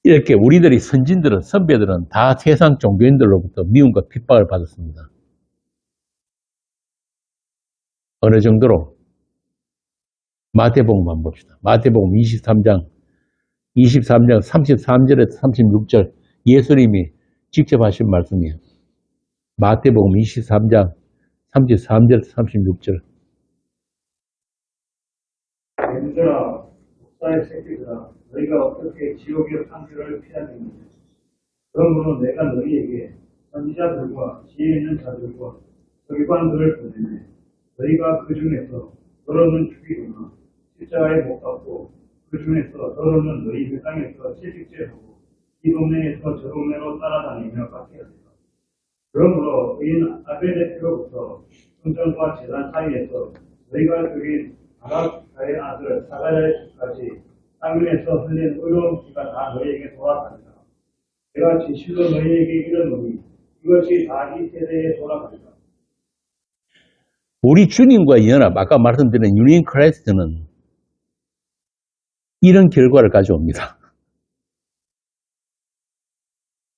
S1: 이렇게 우리들이 선진들은 선배들은 다 세상 종교인들로부터 미움과 핍박을 받았습니다. 어느 정도로? 마태복음만 봅시다. 마태복음 23장 33절에서 36절 예수님이 직접 하신 말씀이에요. 마태복음 23장 33절에서 36절.
S2: 얘들아, 목사의 새끼들아, 너희가 어떻게 지옥의 판결을 피하느냐? 그러므로 내가 너희에게 선지자들과 지혜 있는 자들과 서기관들을 보내네. 너희가 그 중에서 너로는 죽이거나 십자가에 못 박고 그 중에서 너로는 너희 그 땅에서 채식죄하고 이 동네에서 저 동네로 따라다니며 깎게 하리라. 그러므로 의인 아벨의 피로부터 성전과 제단 사이에서 너희가 죽인 바락가의 아들 사가랴의 집까지 땅 위에서 흘린 의로운 피가 다 너희에게 돌아가리라. 내가 진실로 너희에게 이르노니 이것이 다 이 세대에 돌아가리라.
S1: 우리 주님과의 연합, 아까 말씀드린 유니온 크라이스트는 이런 결과를 가져옵니다.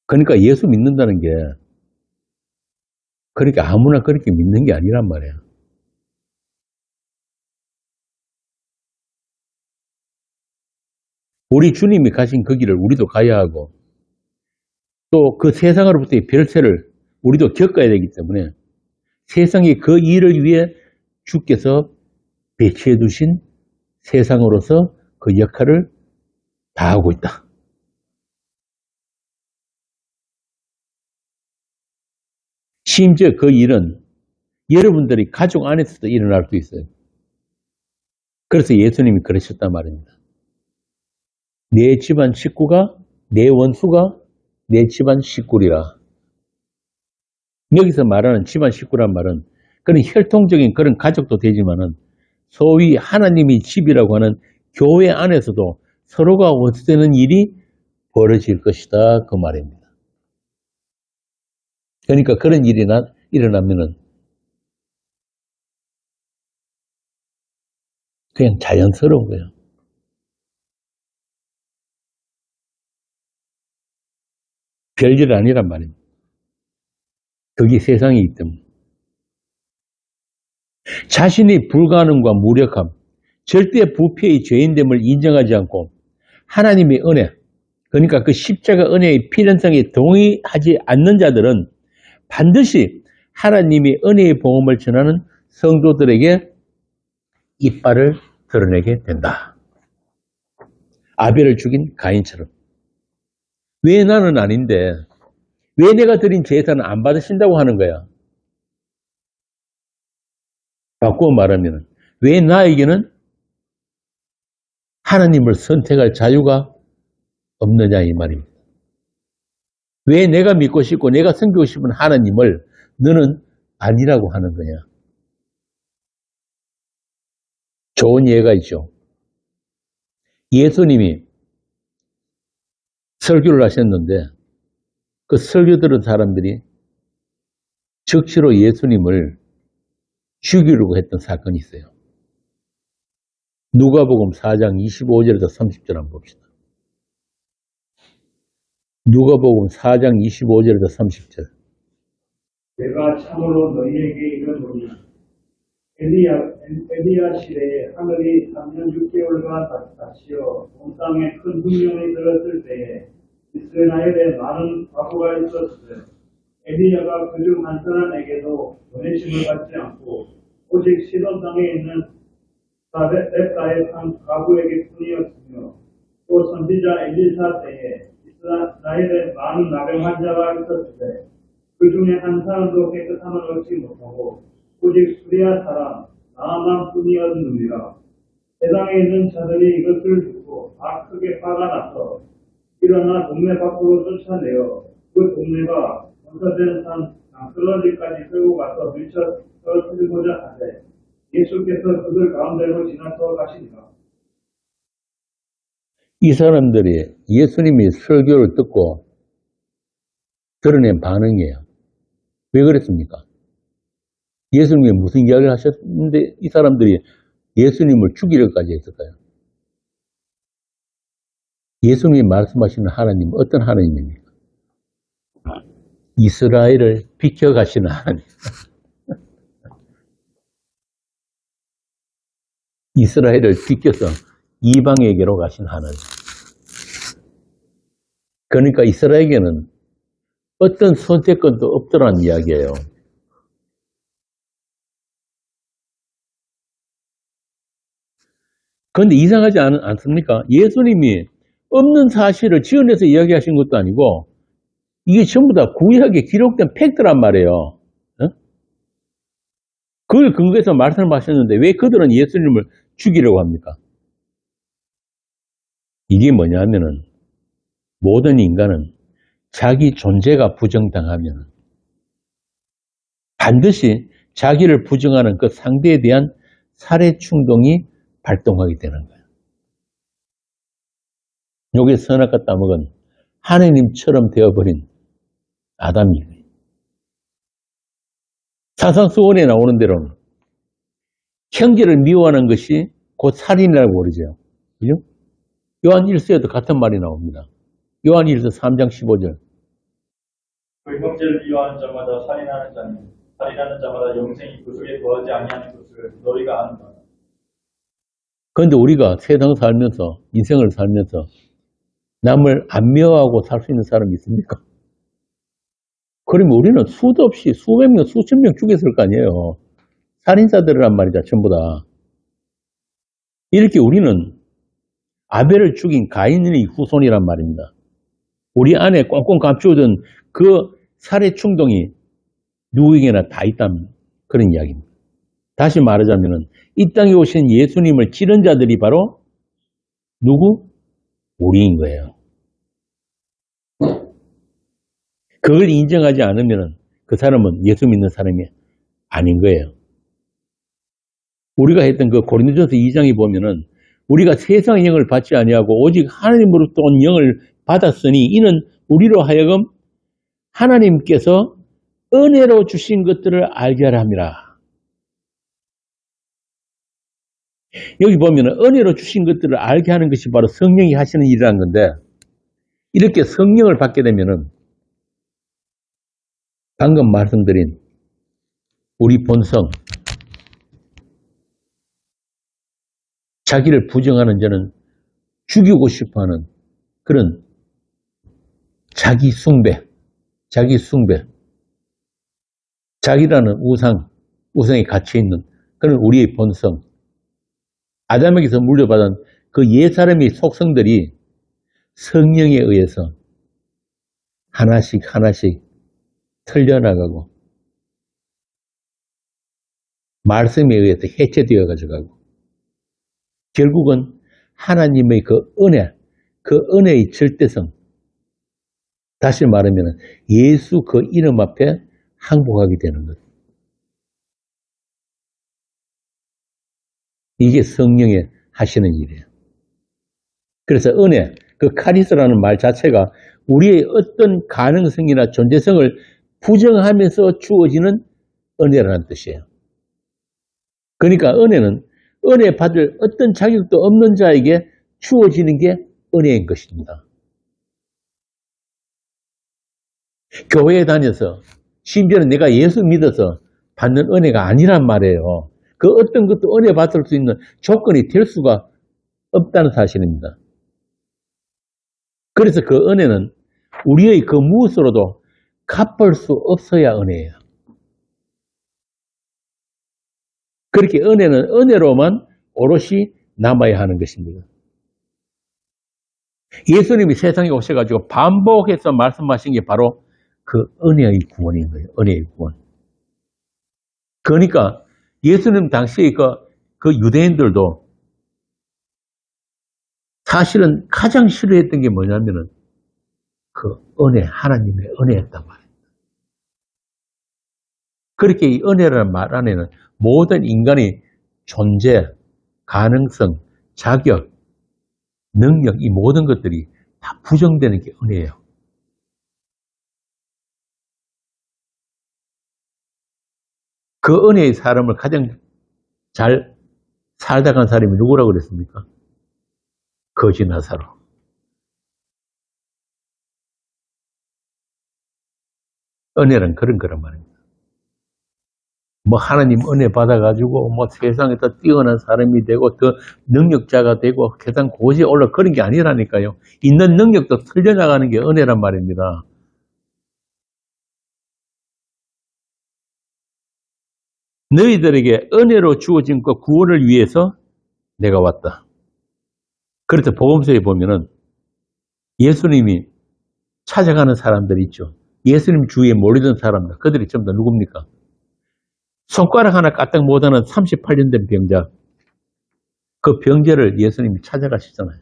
S1: 그러니까 예수 믿는다는 게 그렇게 아무나 그렇게 믿는 게 아니란 말이에요. 우리 주님이 가신 그 길을 우리도 가야 하고 또 그 세상으로부터의 별세를 우리도 겪어야 되기 때문에 세상이 그 일을 위해 주께서 배치해 두신 세상으로서 그 역할을 다하고 있다. 심지어 그 일은 여러분들이 가족 안에서도 일어날 수 있어요. 그래서 예수님이 그러셨단 말입니다. 내 집안 식구가 내 원수가 내 집안 식구리라. 여기서 말하는 집안 식구란 말은 그런 혈통적인 그런 가족도 되지만은 소위 하나님이 집이라고 하는 교회 안에서도 서로가 원수되는 일이 벌어질 것이다 그 말입니다. 그러니까 그런 일이 일어나면은 그냥 자연스러운 거예요. 별일 아니란 말입니다. 그게 세상이기 때문에. 자신의 불가능과 무력함, 절대 부패의 죄인됨을 인정하지 않고 하나님의 은혜, 그러니까 그 십자가 은혜의 필연성에 동의하지 않는 자들은 반드시 하나님의 은혜의 복음을 전하는 성도들에게 이빨을 드러내게 된다. 아벨을 죽인 가인처럼. 왜 나는 아닌데 왜 내가 드린 제사는 안 받으신다고 하는 거야? 바꾸어 말하면 왜 나에게는 하나님을 선택할 자유가 없느냐 이 말입니다. 왜 내가 믿고 싶고 내가 섬기고 싶은 하나님을 너는 아니라고 하는 거냐? 좋은 예가 있죠. 예수님이 설교를 하셨는데 그 설교 들은 사람들이 적시로 예수님을 죽이려고 했던 사건이 있어요. 누가복음 4장 25절에서 30절 한번 봅시다. 누가복음 4장 25절에서 30절.
S2: 내가 참으로 너희에게 이르노니 엘리야 시대에 하늘이 3년 6개월간 닫히어 온 땅에 큰 hun명이 들었을 때에 이스라엘에 많은 과부가 있었으되 엘리야가 그중 한 사람에게도 보내심을 받지 않고 오직 시돈 땅에 있는 렙가의 한 과부에게 뿐이었으며 또 선지자 엘리사 때에 이스라엘에 많은 나병 환자가 있었으되 그 중에 한 사람도 깨끗함을 얻지 못하고 오직 수리아 사람 나아만 뿐이었느니라. 세상에 있는 자들이 이것을 듣고 다 크게 화가 나서 일어나 동네 밖으로 쫓아내어 그 동네가 건설된 산 낭클러지까지 끌고 가서 밀쳐 떨어뜨리고자 하되 예수께서 그들 가운데로 지나쳐 가시니라.
S1: 이 사람들이 예수님이 설교를 듣고 드러낸 반응이에요. 왜 그랬습니까? 예수님이 무슨 이야기를 하셨는데 이 사람들이 예수님을 죽이려까지 했을까요? 예수님이 말씀하시는 하나님은 어떤 하나님입니까? 이스라엘을 비켜가시는 하나님. 이스라엘을 비켜서 이방에게로 가신 하나님. 그러니까 이스라엘에게는 어떤 선택권도 없더라는 이야기예요. 그런데 이상하지 않습니까? 예수님이 없는 사실을 지어내서 이야기하신 것도 아니고 이게 전부 다 구약에 기록된 팩트란 말이에요. 어? 그걸 근거해서 말씀하셨는데 왜 그들은 예수님을 죽이려고 합니까? 이게 뭐냐면은 모든 인간은 자기 존재가 부정당하면 반드시 자기를 부정하는 그 상대에 대한 살해 충동이 발동하게 되는 거예요. 여기 선악과 따먹은 하느님처럼 되어버린 아담이에요. 사상수원에 나오는 대로는 형제를 미워하는 것이 곧 살인이라고 그러죠. 그죠? 요한 1서에도 같은 말이 나옵니다. 요한 1서 3장 15절.
S3: 그 형제를 미워하는 자마다 살인하는 자니 살인하는 자마다 영생이 그 속에 거하지 아니하는 것을 너희가 아는가.
S1: 그런데 우리가 세상 살면서 인생을 살면서 남을 안 미워하고 살 수 있는 사람이 있습니까? 그러면 우리는 수도 없이 수백 명, 수천 명 죽였을 거 아니에요. 살인자들이란 말이죠, 전부 다. 이렇게 우리는 아벨을 죽인 가인의 후손이란 말입니다. 우리 안에 꽁꽁 감추어둔 그 살해 충동이 누구에게나 다 있다는 그런 이야기입니다. 다시 말하자면 이 땅에 오신 예수님을 찌른 자들이 바로 누구? 우리인 거예요. 그걸 인정하지 않으면 그 사람은 예수 믿는 사람이 아닌 거예요. 우리가 했던 그 고린도전서 2장에 보면은 우리가 세상의 영을 받지 아니하고 오직 하나님으로부터 온 영을 받았으니 이는 우리로 하여금 하나님께서 은혜로 주신 것들을 알게 하려 함이라. 여기 보면 은혜로 주신 것들을 알게 하는 것이 바로 성령이 하시는 일이라는 건데 이렇게 성령을 받게 되면은 방금 말씀드린 우리 본성, 자기를 부정하는 자는 죽이고 싶어하는 그런 자기 숭배, 자기라는 우상에 갇혀있는 그런 우리의 본성, 아담에게서 물려받은 그 옛사람의 속성들이 성령에 의해서 하나씩 하나씩 틀려나가고 말씀에 의해서 해체되어 가져가고 결국은 하나님의 그 은혜의 절대성, 다시 말하면 예수 그 이름 앞에 항복하게 되는 것. 이게 성령의 하시는 일이에요. 그래서 은혜, 그 카리스라는 말 자체가 우리의 어떤 가능성이나 존재성을 부정하면서 주어지는 은혜라는 뜻이에요. 그러니까 은혜는 은혜 받을 어떤 자격도 없는 자에게 주어지는 게 은혜인 것입니다. 교회에 다녀서 심지어는 내가 예수 믿어서 받는 은혜가 아니란 말이에요. 그 어떤 것도 은혜 받을 수 있는 조건이 될 수가 없다는 사실입니다. 그래서 그 은혜는 우리의 그 무엇으로도 갚을 수 없어야 은혜예요. 그렇게 은혜는 은혜로만 오롯이 남아야 하는 것입니다. 예수님이 세상에 오셔가지고 반복해서 말씀하신 게 바로 그 은혜의 구원인 거예요. 은혜의 구원. 그러니까 예수님 당시에 그 유대인들도 사실은 가장 싫어했던 게 뭐냐면은 그 은혜, 하나님의 은혜였단 말이에요. 그렇게 이 은혜라는 말 안에는 모든 인간의 존재, 가능성, 자격, 능력, 이 모든 것들이 다 부정되는 게 은혜예요. 그 은혜의 사람을 가장 잘 살다 간 사람이 누구라고 그랬습니까? 거지 나사로. 은혜는 그런 거란 말입니다. 뭐 하나님 은혜 받아가지고 뭐 세상에 더 뛰어난 사람이 되고 더 능력자가 되고 계단 고지에 올라 그런 게 아니라니까요. 있는 능력도 틀려나가는 게 은혜란 말입니다. 너희들에게 은혜로 주어진 것 구원을 위해서 내가 왔다. 그래서 복음서에 보면은 예수님이 찾아가는 사람들이 있죠. 예수님 주위에 몰리던 사람들, 그들이 전부 다 누굽니까? 손가락 하나 까딱 못하는 38년 된 병자. 그 병자를 예수님이 찾아가시잖아요.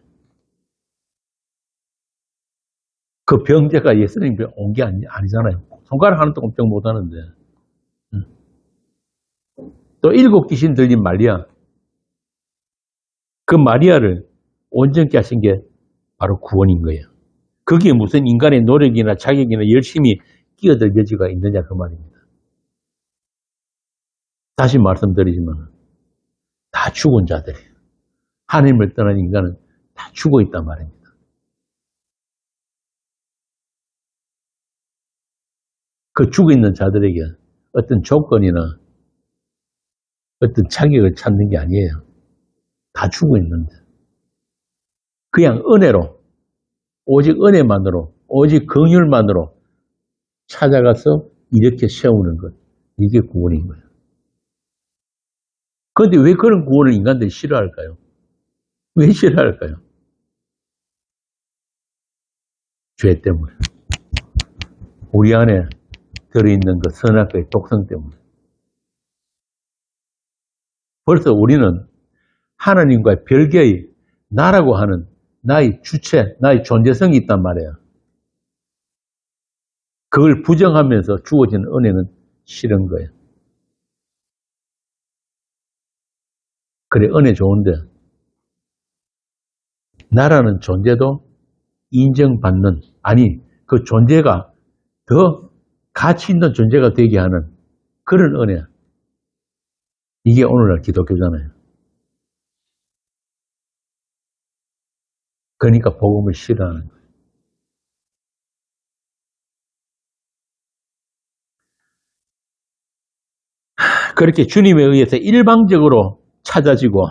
S1: 그 병자가 예수님이 온 게 아니잖아요. 손가락 하나도 꼼짝 못하는데. 또 7 귀신 들린 마리아. 그 마리아를 온전케 하신 게 바로 구원인 거예요. 거기에 무슨 인간의 노력이나 자격이나 열심히 끼어들 여지가 있느냐 그 말입니다. 다시 말씀드리지만 다 죽은 자들이에요. 하나님을 떠난 인간은 다 죽어 있단 말입니다. 그 죽어 있는 자들에게 어떤 조건이나 어떤 자격을 찾는 게 아니에요. 다 죽어 있는데. 그냥 은혜로, 오직 은혜만으로, 오직 긍휼만으로 찾아가서 이렇게 세우는 것. 이게 구원인 거예요. 그런데 왜 그런 구원을 인간들이 싫어할까요? 왜 싫어할까요? 죄 때문에. 우리 안에 들어있는 그 선악의 독성 때문에. 벌써 우리는 하나님과 별개의 나라고 하는 나의 주체, 나의 존재성이 있단 말이에요. 그걸 부정하면서 주어지는 은혜는 싫은 거예요. 그래, 은혜 좋은데 나라는 존재도 인정받는, 아니 그 존재가 더 가치 있는 존재가 되게 하는 그런 은혜. 이게 오늘날 기독교잖아요. 그러니까 복음을 싫어하는 거예요. 그렇게 주님에 의해서 일방적으로 찾아지고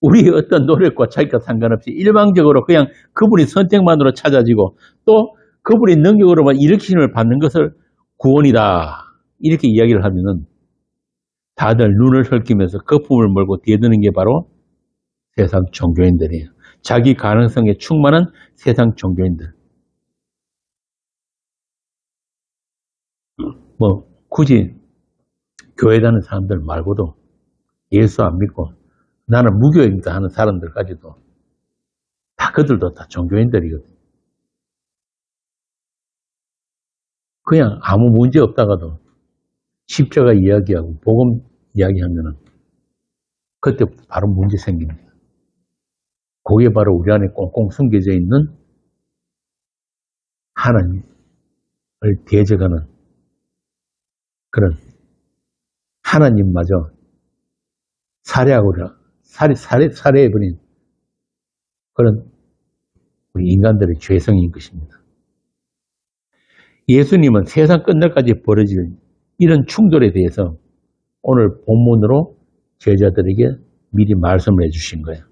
S1: 우리의 어떤 노력과 자기가 상관없이 일방적으로 그냥 그분의 선택만으로 찾아지고 또 그분의 능력으로만 일으키심을 받는 것을 구원이다. 이렇게 이야기를 하면은 다들 눈을 헐기면서 거품을 몰고 뛰어드는 게 바로 세상 종교인들이에요. 자기 가능성에 충만한 세상 종교인들. 뭐 굳이 교회 다니는 사람들 말고도 예수 안 믿고 나는 무교입니다 하는 사람들까지도 다 그들도 다 종교인들이거든요. 그냥 아무 문제 없다가도 십자가 이야기하고 복음 이야기하면은 그때 바로 문제 생깁니다. 그게 바로 우리 안에 꽁꽁 숨겨져 있는 하나님을 대적하는 그런 하나님마저 살해해버린 그런 우리 인간들의 죄성인 것입니다. 예수님은 세상 끝날까지 벌어질 이런 충돌에 대해서 오늘 본문으로 제자들에게 미리 말씀을 해주신 거예요.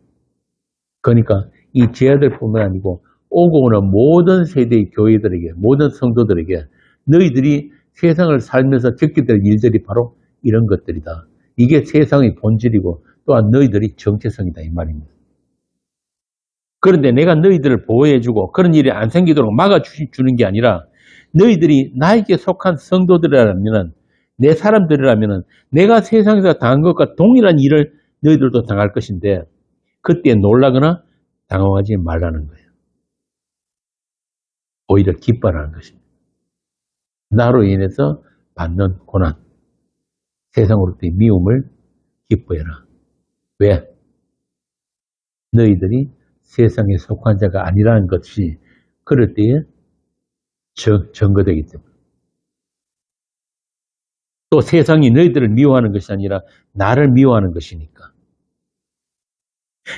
S1: 그러니까 이 제자들뿐만 아니고 오고 오는 모든 세대의 교회들에게, 모든 성도들에게 너희들이 세상을 살면서 겪게 될 일들이 바로 이런 것들이다. 이게 세상의 본질이고 또한 너희들이 정체성이다 이 말입니다. 그런데 내가 너희들을 보호해주고 그런 일이 안 생기도록 막아주는 게 아니라 너희들이 나에게 속한 성도들이라면, 내 사람들이라면 내가 세상에서 당한 것과 동일한 일을 너희들도 당할 것인데 그때 놀라거나 당황하지 말라는 거예요. 오히려 기뻐하라는 것입니다. 나로 인해서 받는 고난, 세상으로부터의 미움을 기뻐해라. 왜? 너희들이 세상에 속한 자가 아니라는 것이 그럴 때에 증거되기 때문에. 또 세상이 너희들을 미워하는 것이 아니라 나를 미워하는 것이니까.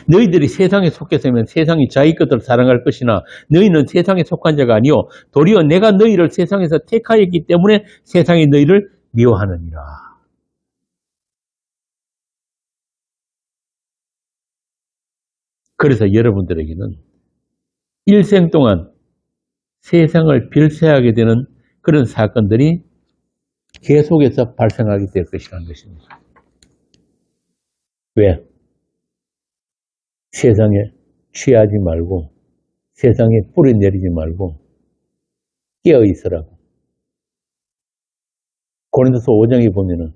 S1: 너희들이 세상에 속해서면 세상이 자기 것을 사랑할 것이나 너희는 세상에 속한 자가 아니요 도리어 내가 너희를 세상에서 택하였기 때문에 세상이 너희를 미워하느니라. 그래서 여러분들에게는 일생 동안 세상을 빌새하게 되는 그런 사건들이 계속해서 발생하게 될 것이라는 것입니다. 왜? 세상에 취하지 말고 세상에 뿌리 내리지 말고 깨어 있으라고. 고린도서 5장에 보면은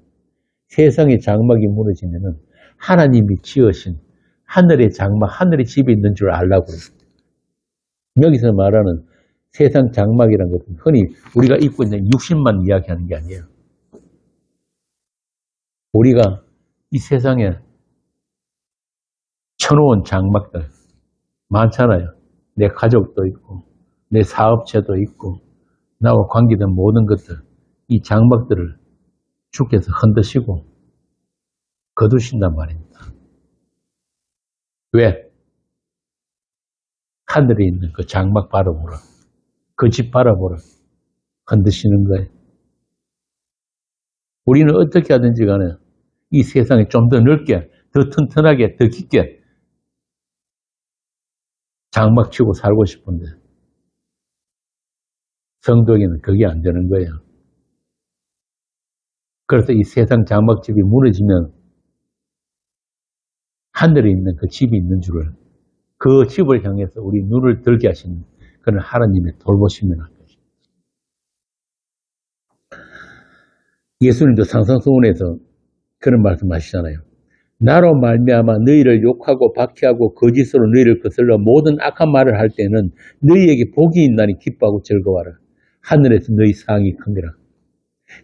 S1: 세상의 장막이 무너지면은 하나님이 지으신 하늘의 장막, 하늘의 집이 있는 줄 알라고 그랬습니다. 여기서 말하는 세상 장막이라는 것은 흔히 우리가 입고 있는 육신만 이야기하는 게 아니에요. 우리가 이 세상에 쳐놓은 장막들 많잖아요. 내 가족도 있고 내 사업체도 있고 나와 관계된 모든 것들, 이 장막들을 주께서 흔드시고 거두신단 말입니다. 왜? 하늘에 있는 그 장막 바라보라. 그 집 바라보라. 흔드시는 거예요. 우리는 어떻게 하든지 간에 이 세상에 좀 더 넓게, 더 튼튼하게, 더 깊게 장막 치고 살고 싶은데 성도에게는 그게 안 되는 거예요. 그래서 이 세상 장막집이 무너지면 하늘에 있는 그 집이 있는 줄을, 그 집을 향해서 우리 눈을 들게 하시는 그런 하나님의 돌보심을 할 것입니다. 예수님도 상상소원에서 그런 말씀 하시잖아요. 나로 말미암아 너희를 욕하고 박해하고 거짓으로 너희를 거슬러 모든 악한 말을 할 때는 너희에게 복이 있나니 기뻐하고 즐거워하라. 하늘에서 너희 상이 큰거라.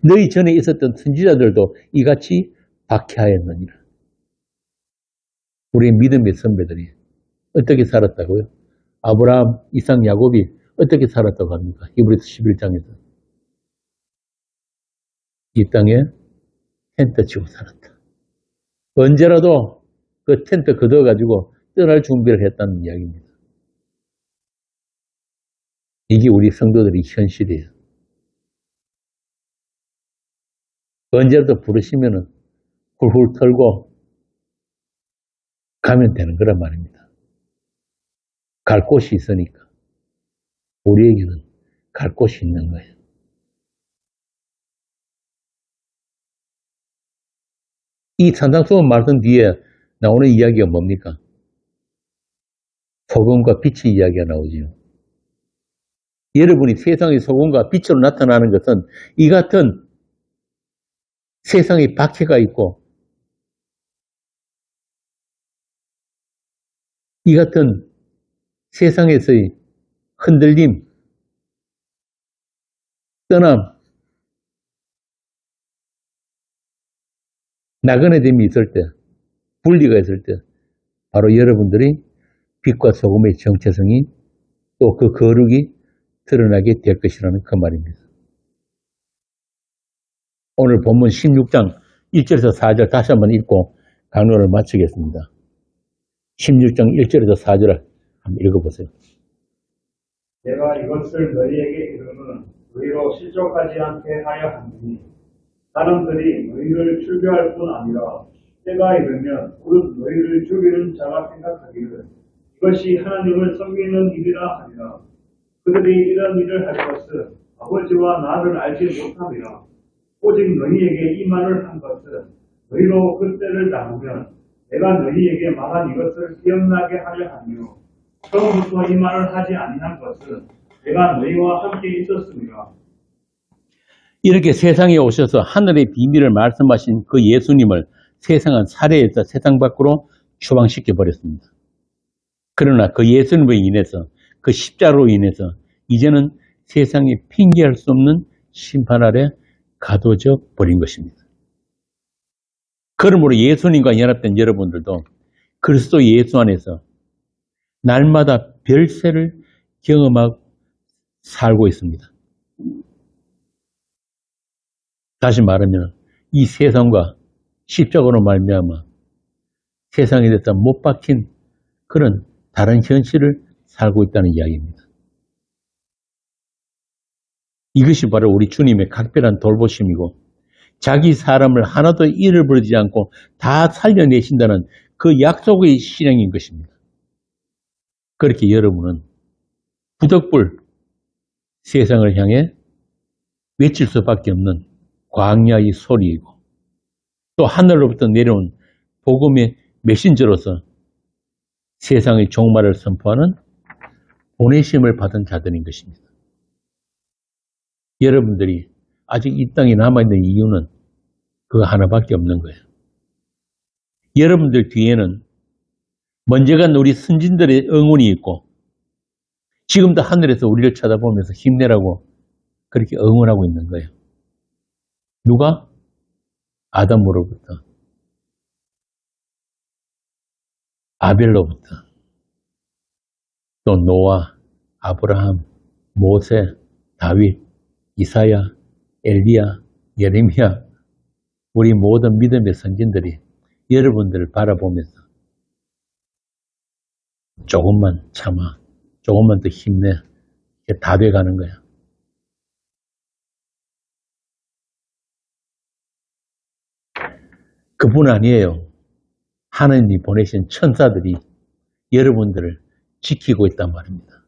S1: 너희 전에 있었던 선지자들도 이같이 박해하였느니라. 우리의 믿음의 선배들이 어떻게 살았다고요? 아브라함, 이삭, 야곱이 어떻게 살았다고 합니까? 히브리서 11장에서. 이 땅에 텐트 치고 살았다. 언제라도 그 텐트 걷어가지고 떠날 준비를 했다는 이야기입니다. 이게 우리 성도들의 현실이에요. 언제라도 부르시면은 훌훌 털고 가면 되는 거란 말입니다. 갈 곳이 있으니까. 우리에게는 갈 곳이 있는 거예요. 이 산상수훈 말씀 뒤에 나오는 이야기가 뭡니까? 소금과 빛의 이야기가 나오지요. 여러분이 세상의 소금과 빛으로 나타나는 것은 이 같은 세상에 박해가 있고 이 같은 세상에서의 흔들림, 떠남, 나그네됨이 있을 때, 분리가 있을 때 바로 여러분들이 빛과 소금의 정체성이 또 그 거룩이 드러나게 될 것이라는 그 말입니다. 오늘 본문 16장 1절에서 4절 다시 한번 읽고 강론을 마치겠습니다. 16장 1절에서 4절을 한번 읽어보세요.
S2: 내가 이것을 너희에게 이르는 너희로 실족하지 않게 하려 함이니 사람들이 너희를 출교할 뿐 아니라 때가 이르면 곧 너희를 죽이는 자가 생각하기를 이것이 하나님을 섬기는 일이라 하니라. 그들이 이런 일을 할 것은 아버지와 나를 알지 못함이라. 오직 너희에게 이 말을 한 것은 너희로 그 때를 나누면 내가 너희에게 말한 이것을 기억나게 하려 하며 처음부터 이 말을 하지 아니한 것은 내가 너희와 함께 있었습니다.
S1: 이렇게 세상에 오셔서 하늘의 비밀을 말씀하신 그 예수님을 세상은 살해해서 세상 밖으로 추방시켜 버렸습니다. 그러나 그 예수님으로 인해서 그 십자로 인해서 이제는 세상이 핑계할 수 없는 심판 아래 가둬져 버린 것입니다. 그러므로 예수님과 연합된 여러분들도 그리스도 예수 안에서 날마다 별세를 경험하고 살고 있습니다. 다시 말하면 이 세상과 십자가로 말미암아 세상에 대해서 못 박힌 그런 다른 현실을 살고 있다는 이야기입니다. 이것이 바로 우리 주님의 각별한 돌보심이고 자기 사람을 하나도 잃어버리지 않고 다 살려내신다는 그 약속의 실행인 것입니다. 그렇게 여러분은 부득불 세상을 향해 외칠 수밖에 없는 광야의 소리이고 또 하늘로부터 내려온 복음의 메신저로서 세상의 종말을 선포하는 보내심을 받은 자들인 것입니다. 여러분들이 아직 이 땅에 남아있는 이유는 그거 하나밖에 없는 거예요. 여러분들 뒤에는 먼저 간 우리 선진들의 응원이 있고 지금도 하늘에서 우리를 쳐다보면서 힘내라고 그렇게 응원하고 있는 거예요. 누가? 아담으로부터 아벨로부터 또 노아, 아브라함, 모세, 다윗, 이사야, 엘리야, 예레미야 우리 모든 믿음의 선진들이 여러분들을 바라보면서 조금만 참아, 조금만 더 힘내 이게 다 돼가는 거야. 그뿐 아니에요. 하나님이 보내신 천사들이 여러분들을 지키고 있단 말입니다.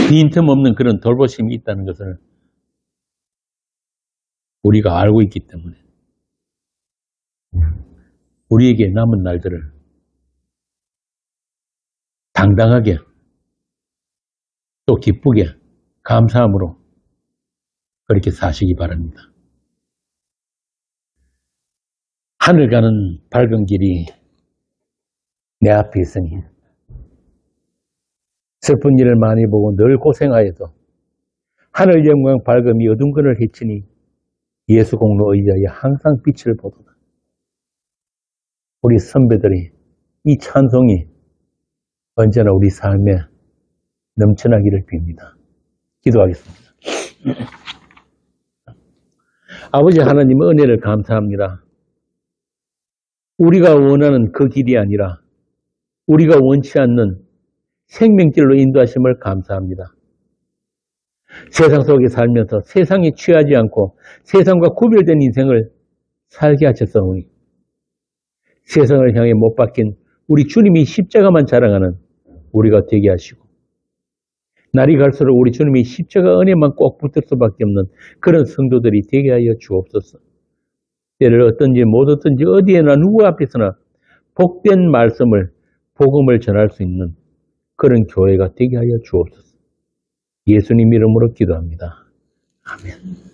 S1: 빈틈없는 그런 돌보심이 있다는 것을 우리가 알고 있기 때문에 우리에게 남은 날들을 당당하게 또 기쁘게 감사함으로 그렇게 사시기 바랍니다. 하늘 가는 밝은 길이 내 앞에 있으니 슬픈 일을 많이 보고 늘 고생하여도 하늘 영광 밝음이 어두운 것을 헤치니 예수 공로 의지하여 항상 빛을 보도다. 우리 선배들이 이 찬송이 언제나 우리 삶에 넘쳐나기를 빕니다. 기도하겠습니다. 아버지 하나님 은혜를 감사합니다. 우리가 원하는 그 길이 아니라 우리가 원치 않는 생명길로 인도하심을 감사합니다. 세상 속에 살면서 세상에 취하지 않고 세상과 구별된 인생을 살게 하셨사오니 세상을 향해 못 박힌 우리 주님이 십자가만 자랑하는 우리가 되게 하시고 날이 갈수록 우리 주님이 십자가 은혜만 꼭 붙을 수밖에 없는 그런 성도들이 되게 하여 주옵소서. 때를 어떤지 못 어떤지 어디에나 누구 앞에서나 복된 말씀을 복음을 전할 수 있는 그런 교회가 되게 하여 주옵소서. 예수님 이름으로 기도합니다. 아멘.